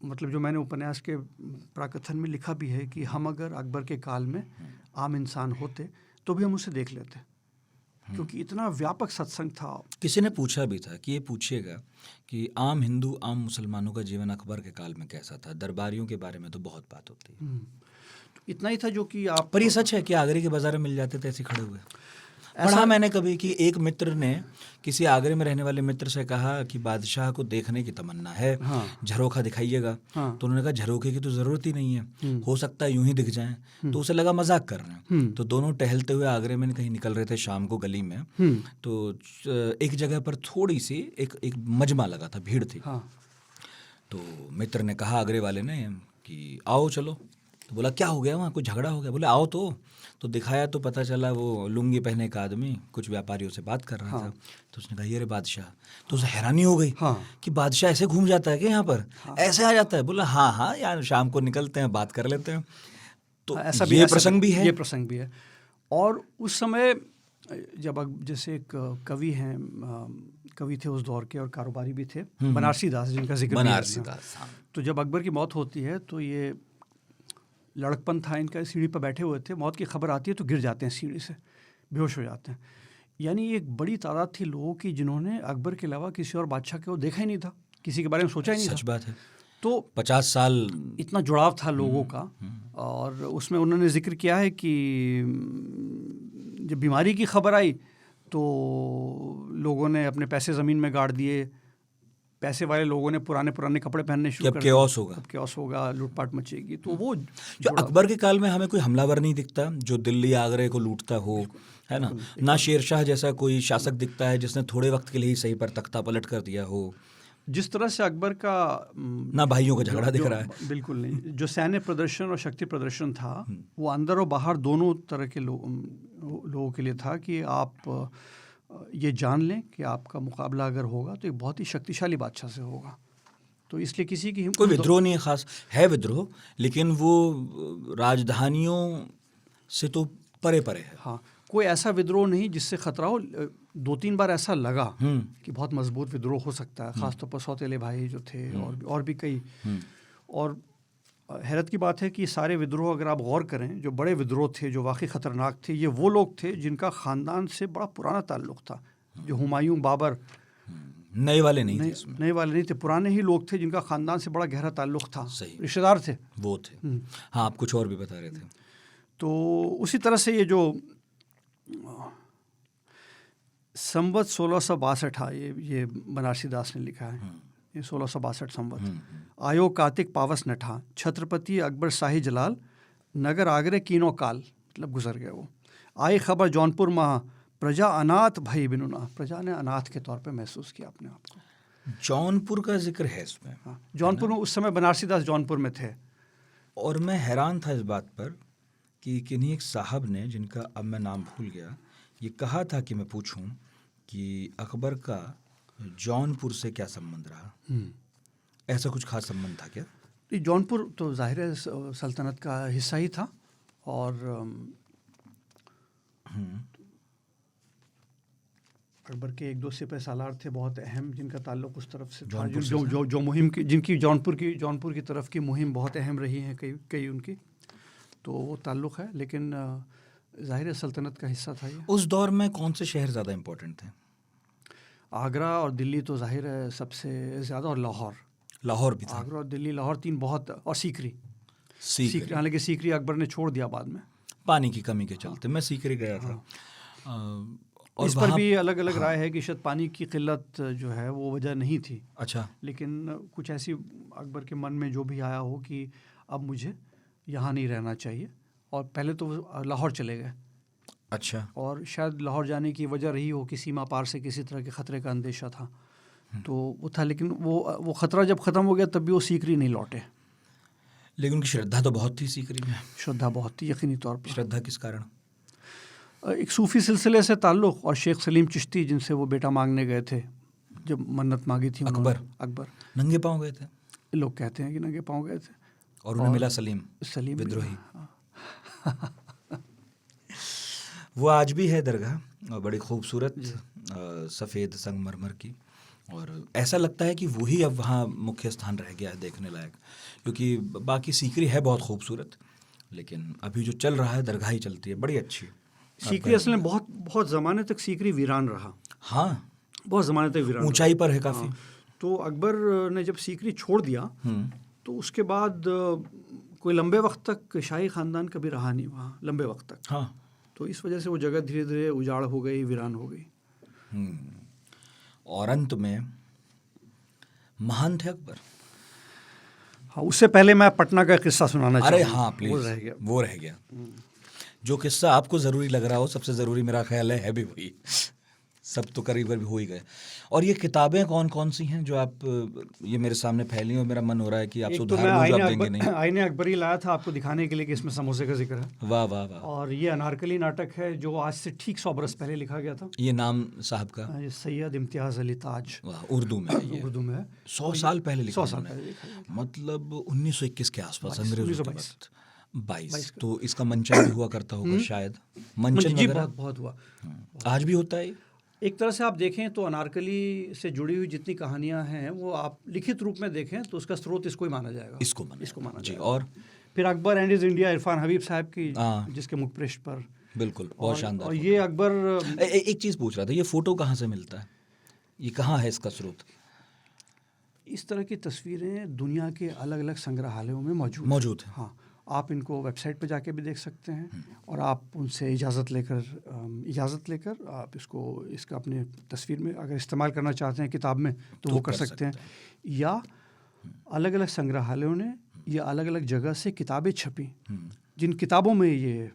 मतलब जो मैंने उपन्यास के प्राकथन में लिखा भी है कि हम अगर अकबर के काल में आम इंसान होते तो भी हम उसे देख लेते, क्योंकि इतना व्यापक सत्संग था। किसी ने पूछा भी था कि ये पूछिएगा कि आम हिंदू, आम मुसलमानों का जीवन अकबर के काल में कैसा था। दरबारियों के बारे में तो बहुत बात होती है, तो इतना ही था जो कि आप, पर ये सच है कि आगरे के बाजार में मिल जाते थे ऐसे खड़े हुए। पढ़ा मैंने कभी कि एक मित्र ने किसी आगरे में रहने वाले मित्र से कहा कि बादशाह को देखने की तमन्ना है, झरोखा दिखाइएगा। तो उन्होंने कहा झरोखे की तो ज़रूरत ही नहीं है, हो सकता है यूं ही दिख जाएं। तो उसे लगा मजाक कर रहे हैं। तो दोनों टहलते हुए आगरे में कहीं निकल रहे थे शाम को गली में। तो एक जगह पर थोड़ी सी एक मजमा लगा था, भीड़ थी। तो मित्र ने कहा आगरे वाले ने कि आओ चलो। तो बोला क्या हो गया वहाँ, कुछ झगड़ा हो गया? बोले आओ। तो दिखाया तो पता चला वो लुंगी पहने का आदमी कुछ व्यापारियों से बात कर रहा था। तो उसने कहा ये रे बादशाह। तो उसे हैरानी हो गई कि बादशाह ऐसे घूम जाता है कि यहाँ पर ऐसे आ जाता है? बोला हाँ यार, शाम को निकलते हैं, बात कर लेते हैं। तो ऐसा ये प्रसंग भी है, ये प्रसंग भी है। और उस समय जब जैसे एक कवि हैं, कवि थे उस दौर के और कारोबारी भी थे, बनारसी दास, जिनका जिक्र बनारसी दास। तो जब अकबर की मौत होती है तो ये लड़कपन था इनका, सीढ़ी पर बैठे हुए थे, मौत की खबर आती है तो गिर जाते हैं सीढ़ी से, बेहोश हो जाते हैं। यानी एक बड़ी तादाद थी लोगों की जिन्होंने अकबर के अलावा किसी और बादशाह को देखा ही नहीं था, किसी के बारे में सोचा ही नहीं था। सच बात है। तो 50 साल इतना जुड़ाव था लोगों का। और उसमें उन्होंने जिक्र किया है कि जब बीमारी की खबर आई तो लोगों ने अपने पैसे ज़मीन में गाड़ दिए। पैसे वाले लोगों ने पुराने कपड़े पहनने शुरू कर दिए। केओस होगा, लूटपाट मचेगी। तो वो जो अकबर के काल में हमें कोई हमलावर नहीं दिखता जो दिल्ली आगरे को लूटता हो, है ना शेरशाह जैसा कोई शासक दिखता है जिसने थोड़े वक्त के लिए ही सही पर तख्ता पलट कर दिया हो। जिस तरह से अकबर का ना भाइयों का झगड़ा दिख रहा है, बिल्कुल नहीं। जो सैन्य प्रदर्शन और शक्ति प्रदर्शन था वो अंदर और बाहर दोनों तरह के लोगों के लिए था कि आप ये जान लें कि आपका मुकाबला अगर होगा तो एक बहुत ही शक्तिशाली बादशाह से होगा। तो इसलिए किसी की कोई विद्रोह नहीं है, खास है विद्रोह, लेकिन वो राजधानियों से तो परे परे है। हाँ, कोई ऐसा विद्रोह नहीं जिससे खतरा हो। 2-3 बार ऐसा लगा कि बहुत मजबूत विद्रोह हो सकता है, खासतौर पर सौतेले भाई जो थे और भी कई। और हैरत की बात है कि सारे विद्रोह अगर आप गौर करें, जो बड़े विद्रोह थे जो वाकई ख़तरनाक थे, ये वो लोग थे जिनका ख़ानदान से बड़ा पुराना ताल्लुक़ था। जो हुमायूं, बाबर, नए वाले नहीं थे इसमें। नए वाले नहीं थे, पुराने ही लोग थे जिनका ख़ानदान से बड़ा गहरा ताल्लुक़ था, सही, रिश्तेदार थे वो थे। हाँ, आप कुछ और भी बता रहे थे। तो उसी तरह से ये जो संवत 1662 ये बनारसी दास ने लिखा है, ये 1662 संवत। आयो कार्तिक पावस नठा, छत्रपति अकबर शाही जलाल, नगर आगरे कीनो काल, मतलब गुजर गया वो। आई खबर जौनपुर महा, प्रजा अनाथ भई बिनुना, प्रजा ने अनाथ के तौर पे महसूस किया अपने आप को। जौनपुर का जिक्र है इसमें। हाँ, जौनपुर में उस समय बनारसी दास जौनपुर में थे। और मैं हैरान था इस बात पर कि किन्हीं एक साहब ने, जिनका अब मैं नाम भूल गया, ये कहा था कि मैं पूछूं कि अकबर का जौनपुर से क्या संबंध रहा। ऐसा कुछ खास संबंध था क्या? ये जौनपुर तो जाहिर है सल्तनत का हिस्सा ही था, और अकबर के एक दो सिपह सालार थे बहुत अहम, जिनका ताल्लुक उस तरफ से था, जो मुहिम की, जिनकी जौनपुर की तरफ की मुहिम बहुत अहम रही है, कई उनकी, तो वो ताल्लुक है। लेकिन जाहिर है सल्तनत का हिस्सा था ये। उस दौर में कौन से शहर ज़्यादा इम्पोर्टेंट थे? आगरा और दिल्ली तो जाहिर है सबसे ज़्यादा, और लाहौर भी था। आगरा और दिल्ली, लाहौर तीन बहुत, और सीकरी। सीकरी, हालांकि सीकरी अकबर ने छोड़ दिया बाद में, पानी की कमी के चलते। मैं सीकरी गया था। और इस पर भी अलग अलग राय है कि शायद पानी की किल्लत जो है वो वजह नहीं थी। अच्छा। लेकिन कुछ ऐसी अकबर के मन में जो भी आया हो कि अब मुझे यहाँ नहीं रहना चाहिए, और पहले तो लाहौर चले गए। अच्छा। और शायद लाहौर जाने की वजह रही हो कि सीमा पार से किसी तरह के ख़तरे का अंदेशा था, तो वो था। लेकिन वो ख़तरा जब ख़त्म हो गया तब भी वो सीकरी नहीं लौटे। लेकिन उनकी श्रद्धा तो बहुत थी सीकरी में। श्रद्धा बहुत थी, यकीनी तौर पर। श्रद्धा किस कारण? एक सूफ़ी सिलसिले से ताल्लुक़, और शेख सलीम चिश्ती जिनसे वो बेटा मांगने गए थे, जब मन्नत मांगी थी अकबर नंगे पाँव गए थे। लोग कहते हैं कि नंगे पाँव गए थे, और उन्हें मिला सलीम विद्रोही। वो आज भी है दरगाह, और बड़ी खूबसूरत सफ़ेद संगमरमर की, और ऐसा लगता है कि वही अब वहाँ मुख्य स्थान रह गया है देखने लायक, क्योंकि बाकी सीकरी है बहुत खूबसूरत, लेकिन अभी जो चल रहा है दरगाह ही चलती है, बड़ी अच्छी। सीकरी असल में बहुत ज़माने तक सीकरी वीरान रहा। हाँ, बहुत ज़माने तक वीरान, ऊंचाई पर है काफ़ी। तो अकबर ने जब सीकरी छोड़ दिया तो उसके बाद कोई लंबे वक्त तक शाही ख़ानदान कभी रहा नहीं वहाँ, लंबे वक्त तक। हाँ, तो इस वजह से वो जगह धीरे धीरे उजाड़ हो गई, वीरान हो गई। और अंत में महान थे अकबर। हाँ, उससे पहले मैं पटना का किस्सा सुनाना चाहूँगा। अरे हाँ प्लीज, वो रह गया। जो किस्सा आपको ज़रूरी लग रहा हो, सबसे ज़रूरी मेरा ख्याल है भी वही। सब तो करीब करीब हो ही गए। और ये किताबें कौन कौन सी हैं जो आप, ये मेरे सामने फैली और मेरा मन हो रहा है कि आपसे उधार लूं, जो आप देंगे नहीं। आईने अकबरी लाया था आपको दिखाने के लिए कि इसमें समोसे का जिक्र है। वाह वाह वाह। और ये अनारकली नाटक है जो आज से ठीक 100 बरस पहले लिखा गया था। ये नाम साहब का? सैयद इम्तियाज़ अली ताज। वाह, उर्दू में है ये। उर्दू में है। 100 साल पहले लिखा। 100 साल पहले लिखा, मतलब 1921 के आसपास, अंग्रेजों के वक्त। 22। तो इसका मंचन भी हुआ करता होगा शायद। मंचन जी बहुत हुआ। आज भी होता है। एक तरह से आप देखें तो अनारकली से जुड़ी हुई जितनी कहानियां हैं वो आप लिखित रूप में देखें तो उसका स्रोत इसको ही माना जाएगा। इसको माना जी। जाएगा। और फिर Akbar and his India, Irfan Habib साहब की, जिसके मुख पृष्ठ पर बिल्कुल बहुत शानदार। और ये अकबर, एक चीज़ पूछ रहा था, ये फ़ोटो कहाँ से मिलता है? ये कहाँ है इसका स्रोत? इस तरह की तस्वीरें दुनिया के अलग अलग संग्रहालयों में मौजूद हैं। हाँ, आप इनको वेबसाइट पर जाके भी देख सकते हैं, और आप उनसे इजाज़त लेकर आप इसका अपने तस्वीर में अगर इस्तेमाल करना चाहते हैं किताब में तो वो कर सकते हैं। या अलग अलग संग्रहालयों ने या अलग अलग जगह से किताबें छपी, जिन किताबों में ये,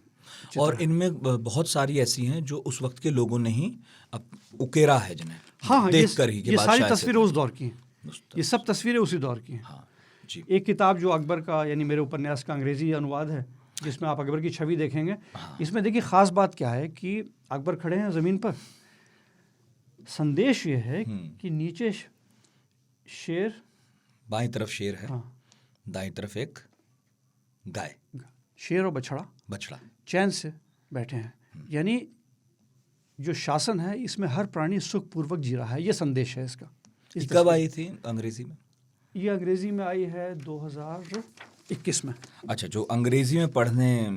और इनमें बहुत सारी ऐसी हैं जो उस वक्त के लोगों ने ही उकेरा है, जिन्हें हाँ, देख कर ही ये सारी तस्वीरें उस दौर की हैं। ये सब तस्वीरें उसी दौर की हैं। हाँ जी। एक किताब जो अकबर का, यानी मेरे उपन्यास का अंग्रेजी अनुवाद है, जिसमें आप अकबर की छवि देखेंगे। इसमें देखिए ख़ास बात क्या है कि अकबर खड़े हैं ज़मीन पर, संदेश ये है कि नीचे शेर, बाईं तरफ शेर है, हाँ, दाईं तरफ एक गाय, शेर और बछड़ा चैन से बैठे हैं। यानी जो शासन है इसमें हर प्राणी सुखपूर्वक जी रहा है, ये संदेश है इसका। कब आई थी अंग्रेजी में? ये अंग्रेजी में आई है 2021 में। अच्छा, जो अंग्रेजी में पढ़ने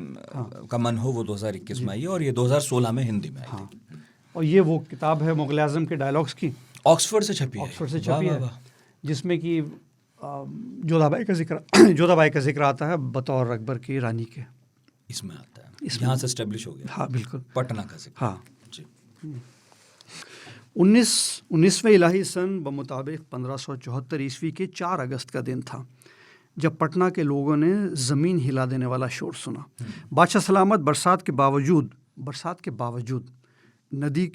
का मन हो वो 2021 में आई है, और ये 2016 में हिंदी में आई थी। और ये वो किताब है मुग़ल आज़म के डायलॉग्स की। ऑक्सफोर्ड से छपी है। ऑक्सफोर्ड से वाह, छपी वाह, है, वाह। जिसमें कि जोधाबाई का जिक्र आता है बतौर अकबर की रानी के। इसमें आता है, इसमें- यहाँ से एस्टेब्लिश हो गया। हाँ बिल्कुल। पटना का जिक्र। हाँ। जी। 19वें इलाही सन बमुताबिक 1574 ईस्वी के 4 अगस्त का दिन था जब पटना के लोगों ने ज़मीन हिला देने वाला शोर सुना। बादशाह सलामत बरसात के बावजूद नदी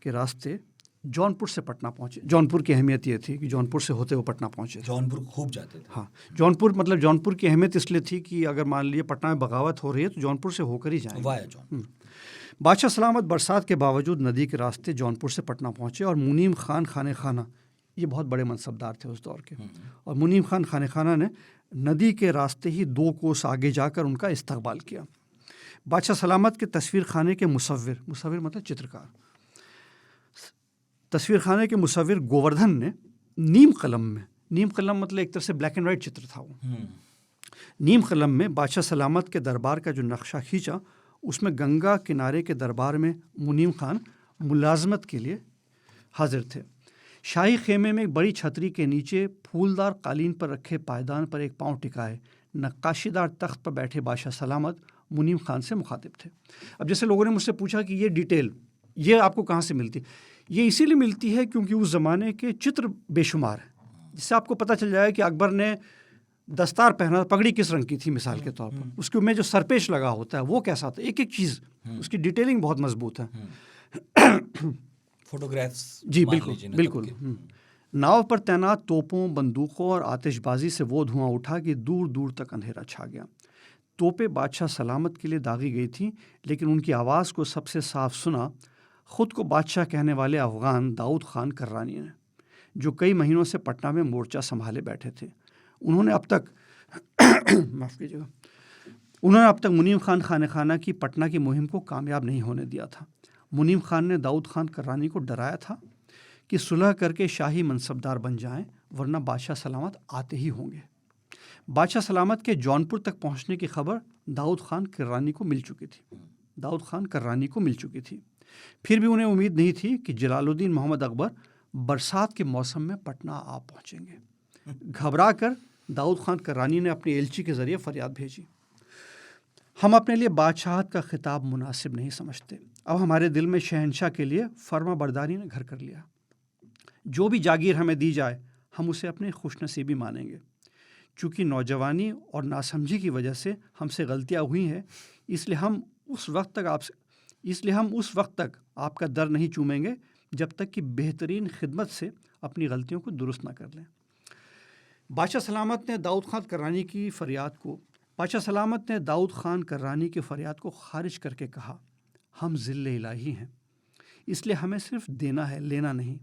के रास्ते जौनपुर से पटना पहुँचे। जौनपुर की अहमियत ये थी कि जौनपुर से होते हुए पटना पहुँचे। जौनपुर खूब जाते थे। हाँ, जौनपुर की अहमियत इसलिए थी कि अगर मान लीजिए पटना में बगावत हो रही है तो जौनपुर से होकर ही जाएंगे। वाया जौनपुर। बादशाह सलामत बरसात के बावजूद नदी के रास्ते जौनपुर से पटना पहुँचे और मुनीम खान खाने खाना, ये बहुत बड़े मनसबदार थे उस दौर के, और मुनीम खान खाने खाना ने नदी के रास्ते ही 2 कोस आगे जाकर उनका इस्तकबाल किया। बादशाह सलामत के तस्वीर खाने के मुसव्विर मतलब चित्रकार, तस्वीर खाने के मुसव्विर गोवर्धन ने नीम कलम मतलब एक तरह से ब्लैक एंड वाइट चित्र था वो, नीम कलम में बादशाह सलामत के दरबार का जो नक्शा खींचा उसमें गंगा किनारे के दरबार में मुनीम खान मुलाजमत के लिए हाजिर थे। शाही खेमे में एक बड़ी छतरी के नीचे फूलदार कालीन पर रखे पायदान पर एक पांव टिकाए नक्काशीदार तख्त पर बैठे बादशाह सलामत मुनीम खान से मुखातिब थे। अब जैसे लोगों ने मुझसे पूछा कि ये डिटेल ये आपको कहाँ से मिलती, ये इसीलिए मिलती है क्योंकि उस ज़माने के चित्र बेशुमार हैं, जिससे आपको पता चल जाएगा कि अकबर ने दस्तार पहना, पगड़ी किस रंग की थी मिसाल के तौर पर, उसके में जो सरपेश लगा होता है वो कैसा था, एक एक चीज़ उसकी डिटेलिंग बहुत मजबूत है। फोटोग्राफ्स जी बिल्कुल। नाव पर तैनात तोपों, बंदूकों और आतिशबाजी से वो धुआं उठा कि दूर दूर तक अंधेरा छा गया। तोपें बादशाह सलामत के लिए दागी गई थी, लेकिन उनकी आवाज़ को सबसे साफ सुना ख़ुद को बादशाह कहने वाले अफ़गान दाऊद खान कर्रानी ने, जो कई महीनों से पटना में मोर्चा संभाले बैठे थे। उन्होंने अब तक मुनीम खान खाने खाना की पटना की मुहिम को कामयाब नहीं होने दिया था। मुनीम खान ने दाऊद खान कर्रानी को डराया था कि सुलह करके शाही मनसबदार बन जाएं, वरना बादशाह सलामत आते ही होंगे। बादशाह सलामत के जौनपुर तक पहुंचने की खबर दाऊद खान कर्रानी को मिल चुकी थी। फिर भी उन्हें उम्मीद नहीं थी कि जलालुद्दीन मोहम्मद अकबर बरसात के मौसम में पटना आ पहुंचेंगे। घबरा कर दाऊद खान कर्रानी ने अपनी एलची के ज़रिए फरियाद भेजी, हम अपने लिए बादशाहत का खिताब मुनासिब नहीं समझते। अब हमारे दिल में शहंशाह के लिए फर्मा बरदारी ने घर कर लिया। जो भी जागीर हमें दी जाए हम उसे अपनी खुशनसीबी मानेंगे। चूँकि नौजवानी और नासमझी की वजह से हमसे गलतियाँ हुई हैं, इसलिए हम उस वक्त तक आपका दर नहीं चूमेंगे जब तक कि बेहतरीन खिदमत से अपनी गलतियों को दुरुस्त ना कर लें। बादशाह सलामत ने दाऊद खान कर्रानी की फरियाद को खारिज करके कहा, हम ज़िल्ले इलाही हैं, इसलिए हमें सिर्फ देना है, लेना नहीं।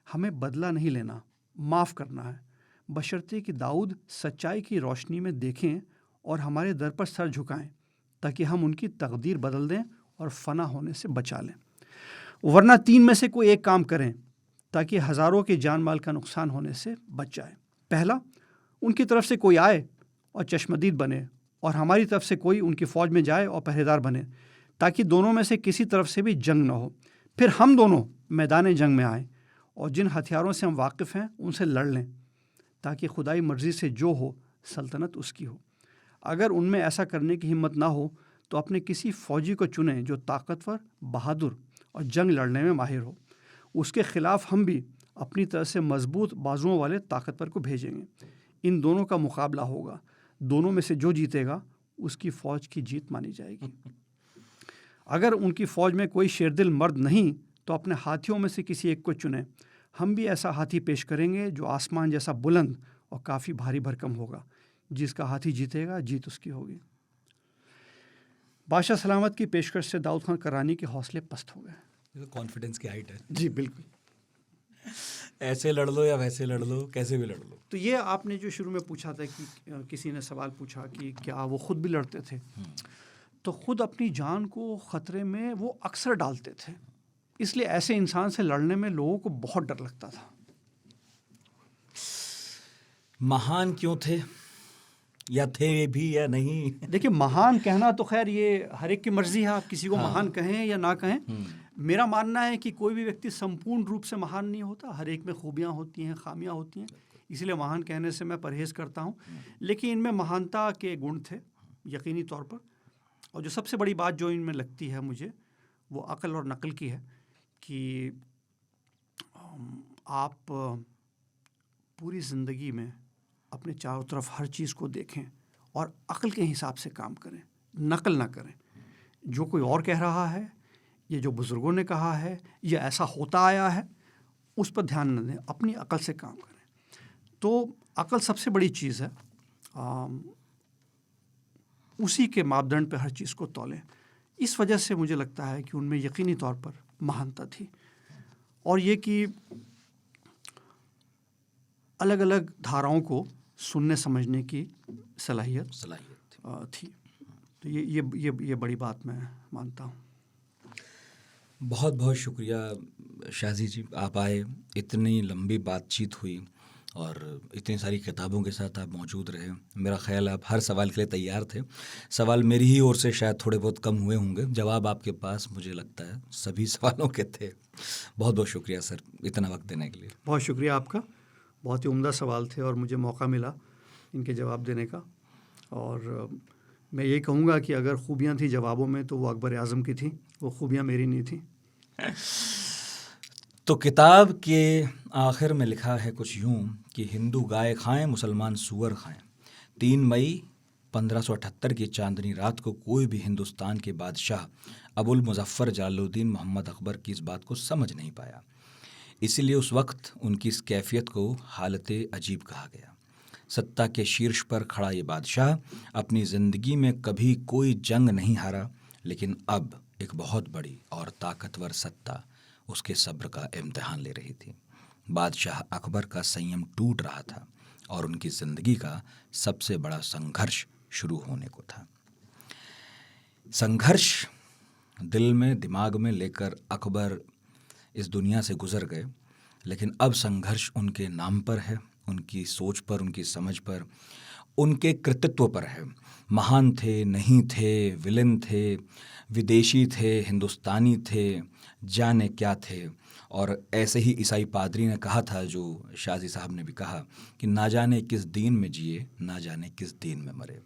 हमें बदला नहीं लेना, माफ़ करना है, बशर्ते कि दाऊद सच्चाई की रोशनी में देखें और हमारे दर पर सर झुकाएं, ताकि हम उनकी तकदीर बदल दें और फना होने से बचा लें। वरना 3 में से कोई एक काम करें ताकि हज़ारों के जान माल का नुकसान होने से बच जाए। पहला, उनकी तरफ से कोई आए और चश्मदीद बने, और हमारी तरफ से कोई उनकी फ़ौज में जाए और पहरेदार बने, ताकि दोनों में से किसी तरफ से भी जंग न हो। फिर हम दोनों मैदान जंग में आएँ और जिन हथियारों से हम वाकिफ़ हैं उनसे लड़ लें, ताकि खुदाई मर्ज़ी से जो हो सल्तनत उसकी हो। अगर उनमें ऐसा करने की हिम्मत ना हो तो अपने किसी फ़ौजी को चुनें जो ताकतवर, बहादुर और जंग लड़ने में माहिर हो। उसके ख़िलाफ़ हम भी अपनी तरह से मजबूत बाजुओं वाले ताकतवर को भेजेंगे। इन दोनों का मुकाबला होगा, दोनों में से जो जीतेगा उसकी फ़ौज की जीत मानी जाएगी। अगर उनकी फ़ौज में कोई शेरदिल मर्द नहीं तो अपने हाथियों में से किसी एक को चुनें। हम भी ऐसा हाथी पेश करेंगे जो आसमान जैसा बुलंद और काफ़ी भारी भरकम होगा। जिसका हाथी जीतेगा, जीत उसकी होगी। बादशाह सलामत की पेशकश से दाऊद खान कर्रानी के हौसले पस्त हो गए। कॉन्फिडेंस की हाइट है। जी बिल्कुल। ऐसे लड़ लो या वैसे लड़ लो, कैसे भी लड़ लो। तो ये आपने जो शुरू में पूछा था कि किसी ने सवाल पूछा कि क्या वो खुद भी लड़ते थे, तो खुद अपनी जान को ख़तरे में वो अक्सर डालते थे। इसलिए ऐसे इंसान से लड़ने में लोगों को बहुत डर लगता था। महान क्यों थे, या थे भी या नहीं? देखिए, महान कहना तो खैर ये हर एक की मर्जी है, आप किसी को महान कहें या ना कहें, मेरा मानना है कि कोई भी व्यक्ति संपूर्ण रूप से महान नहीं होता, हर एक में खूबियाँ होती हैं, खामियाँ होती हैं, इसलिए महान कहने से मैं परहेज़ करता हूँ। लेकिन इनमें महानता के गुण थे यकीनी तौर पर, और जो सबसे बड़ी बात जो इनमें लगती है मुझे, वो अक्ल और नकल की है कि आप पूरी ज़िंदगी में अपने चारों तरफ हर चीज़ को देखें और अक्ल के हिसाब से काम करें, नकल ना करें। जो कोई और कह रहा है, ये जो बुज़ुर्गों ने कहा है, ये ऐसा होता आया है, उस पर ध्यान न दें, अपनी अक्ल से काम करें। तो अक्ल सबसे बड़ी चीज़ है, उसी के मापदंड पे हर चीज़ को तौलें। इस वजह से मुझे लगता है कि उनमें यकीनी तौर पर महानता थी, और ये कि अलग अलग धाराओं को सुनने समझने की सलाहियत थी। तो ये बड़ी बात मैं मानता हूँ। बहुत बहुत शुक्रिया शाजी जी, आप आए, इतनी लंबी बातचीत हुई और इतनी सारी किताबों के साथ आप मौजूद रहे। मेरा ख्याल है आप हर सवाल के लिए तैयार थे। सवाल मेरी ही ओर से शायद थोड़े बहुत कम हुए होंगे, जवाब आपके पास मुझे लगता है सभी सवालों के थे। बहुत बहुत शुक्रिया सर इतना वक्त देने के लिए। बहुत शुक्रिया आपका, बहुत ही उम्दा सवाल थे और मुझे मौका मिला इनके जवाब देने का। और मैं यही कहूँगा कि अगर खूबियाँ थी जवाबों में तो वो अकबर आज़म की थी, वो खूबियाँ मेरी नहीं थी। तो किताब के आखिर में लिखा है कुछ यूँ कि हिंदू गाय खाएं, मुसलमान सूअर खाएं। 3 मई 1578 की चांदनी रात को कोई भी हिंदुस्तान के बादशाह अबुल मुज़फ़्फ़र जलालुद्दीन मोहम्मद अकबर की इस बात को समझ नहीं पाया। इसीलिए उस वक्त उनकी इस कैफियत को हालते अजीब कहा गया। सत्ता के शीर्ष पर खड़ा ये बादशाह अपनी ज़िंदगी में कभी कोई जंग नहीं हारा, लेकिन अब एक बहुत बड़ी और ताकतवर सत्ता उसके सब्र का इम्तिहान ले रही थी। बादशाह अकबर का संयम टूट रहा था और उनकी ज़िंदगी का सबसे बड़ा संघर्ष शुरू होने को था। संघर्ष दिल में, दिमाग में लेकर अकबर इस दुनिया से गुजर गए, लेकिन अब संघर्ष उनके नाम पर है, उनकी सोच पर, उनकी समझ पर, उनके कृतित्व पर है। महान थे, नहीं थे, विलेन थे, विदेशी थे, हिंदुस्तानी थे, जाने क्या थे। और ऐसे ही ईसाई पादरी ने कहा था, जो शाजी साहब ने भी कहा, कि ना जाने किस दीन में जिए, ना जाने किस दीन में मरे।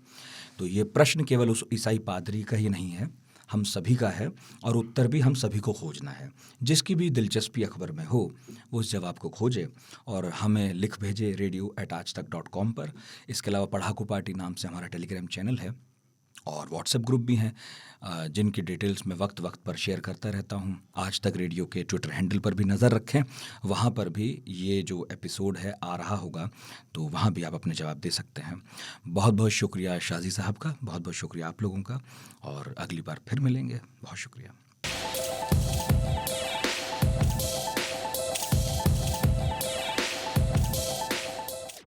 तो ये प्रश्न केवल उस ईसाई पादरी का ही नहीं है, हम सभी का है, और उत्तर भी हम सभी को खोजना है। जिसकी भी दिलचस्पी अकबर में हो वो उस जवाब को खोजे और हमें लिख भेजे radio@aajtak.com पर। इसके अलावा पढ़ाकू पार्टी नाम से हमारा टेलीग्राम चैनल है और व्हाट्सएप ग्रुप भी हैं, जिनकी डिटेल्स मैं वक्त वक्त पर शेयर करता रहता हूं। आज तक रेडियो के ट्विटर हैंडल पर भी नज़र रखें, वहां पर भी ये जो एपिसोड है आ रहा होगा, तो वहां भी आप अपने जवाब दे सकते हैं। बहुत बहुत शुक्रिया शाजी साहब का, बहुत बहुत शुक्रिया आप लोगों का, और अगली बार फिर मिलेंगे। बहुत शुक्रिया।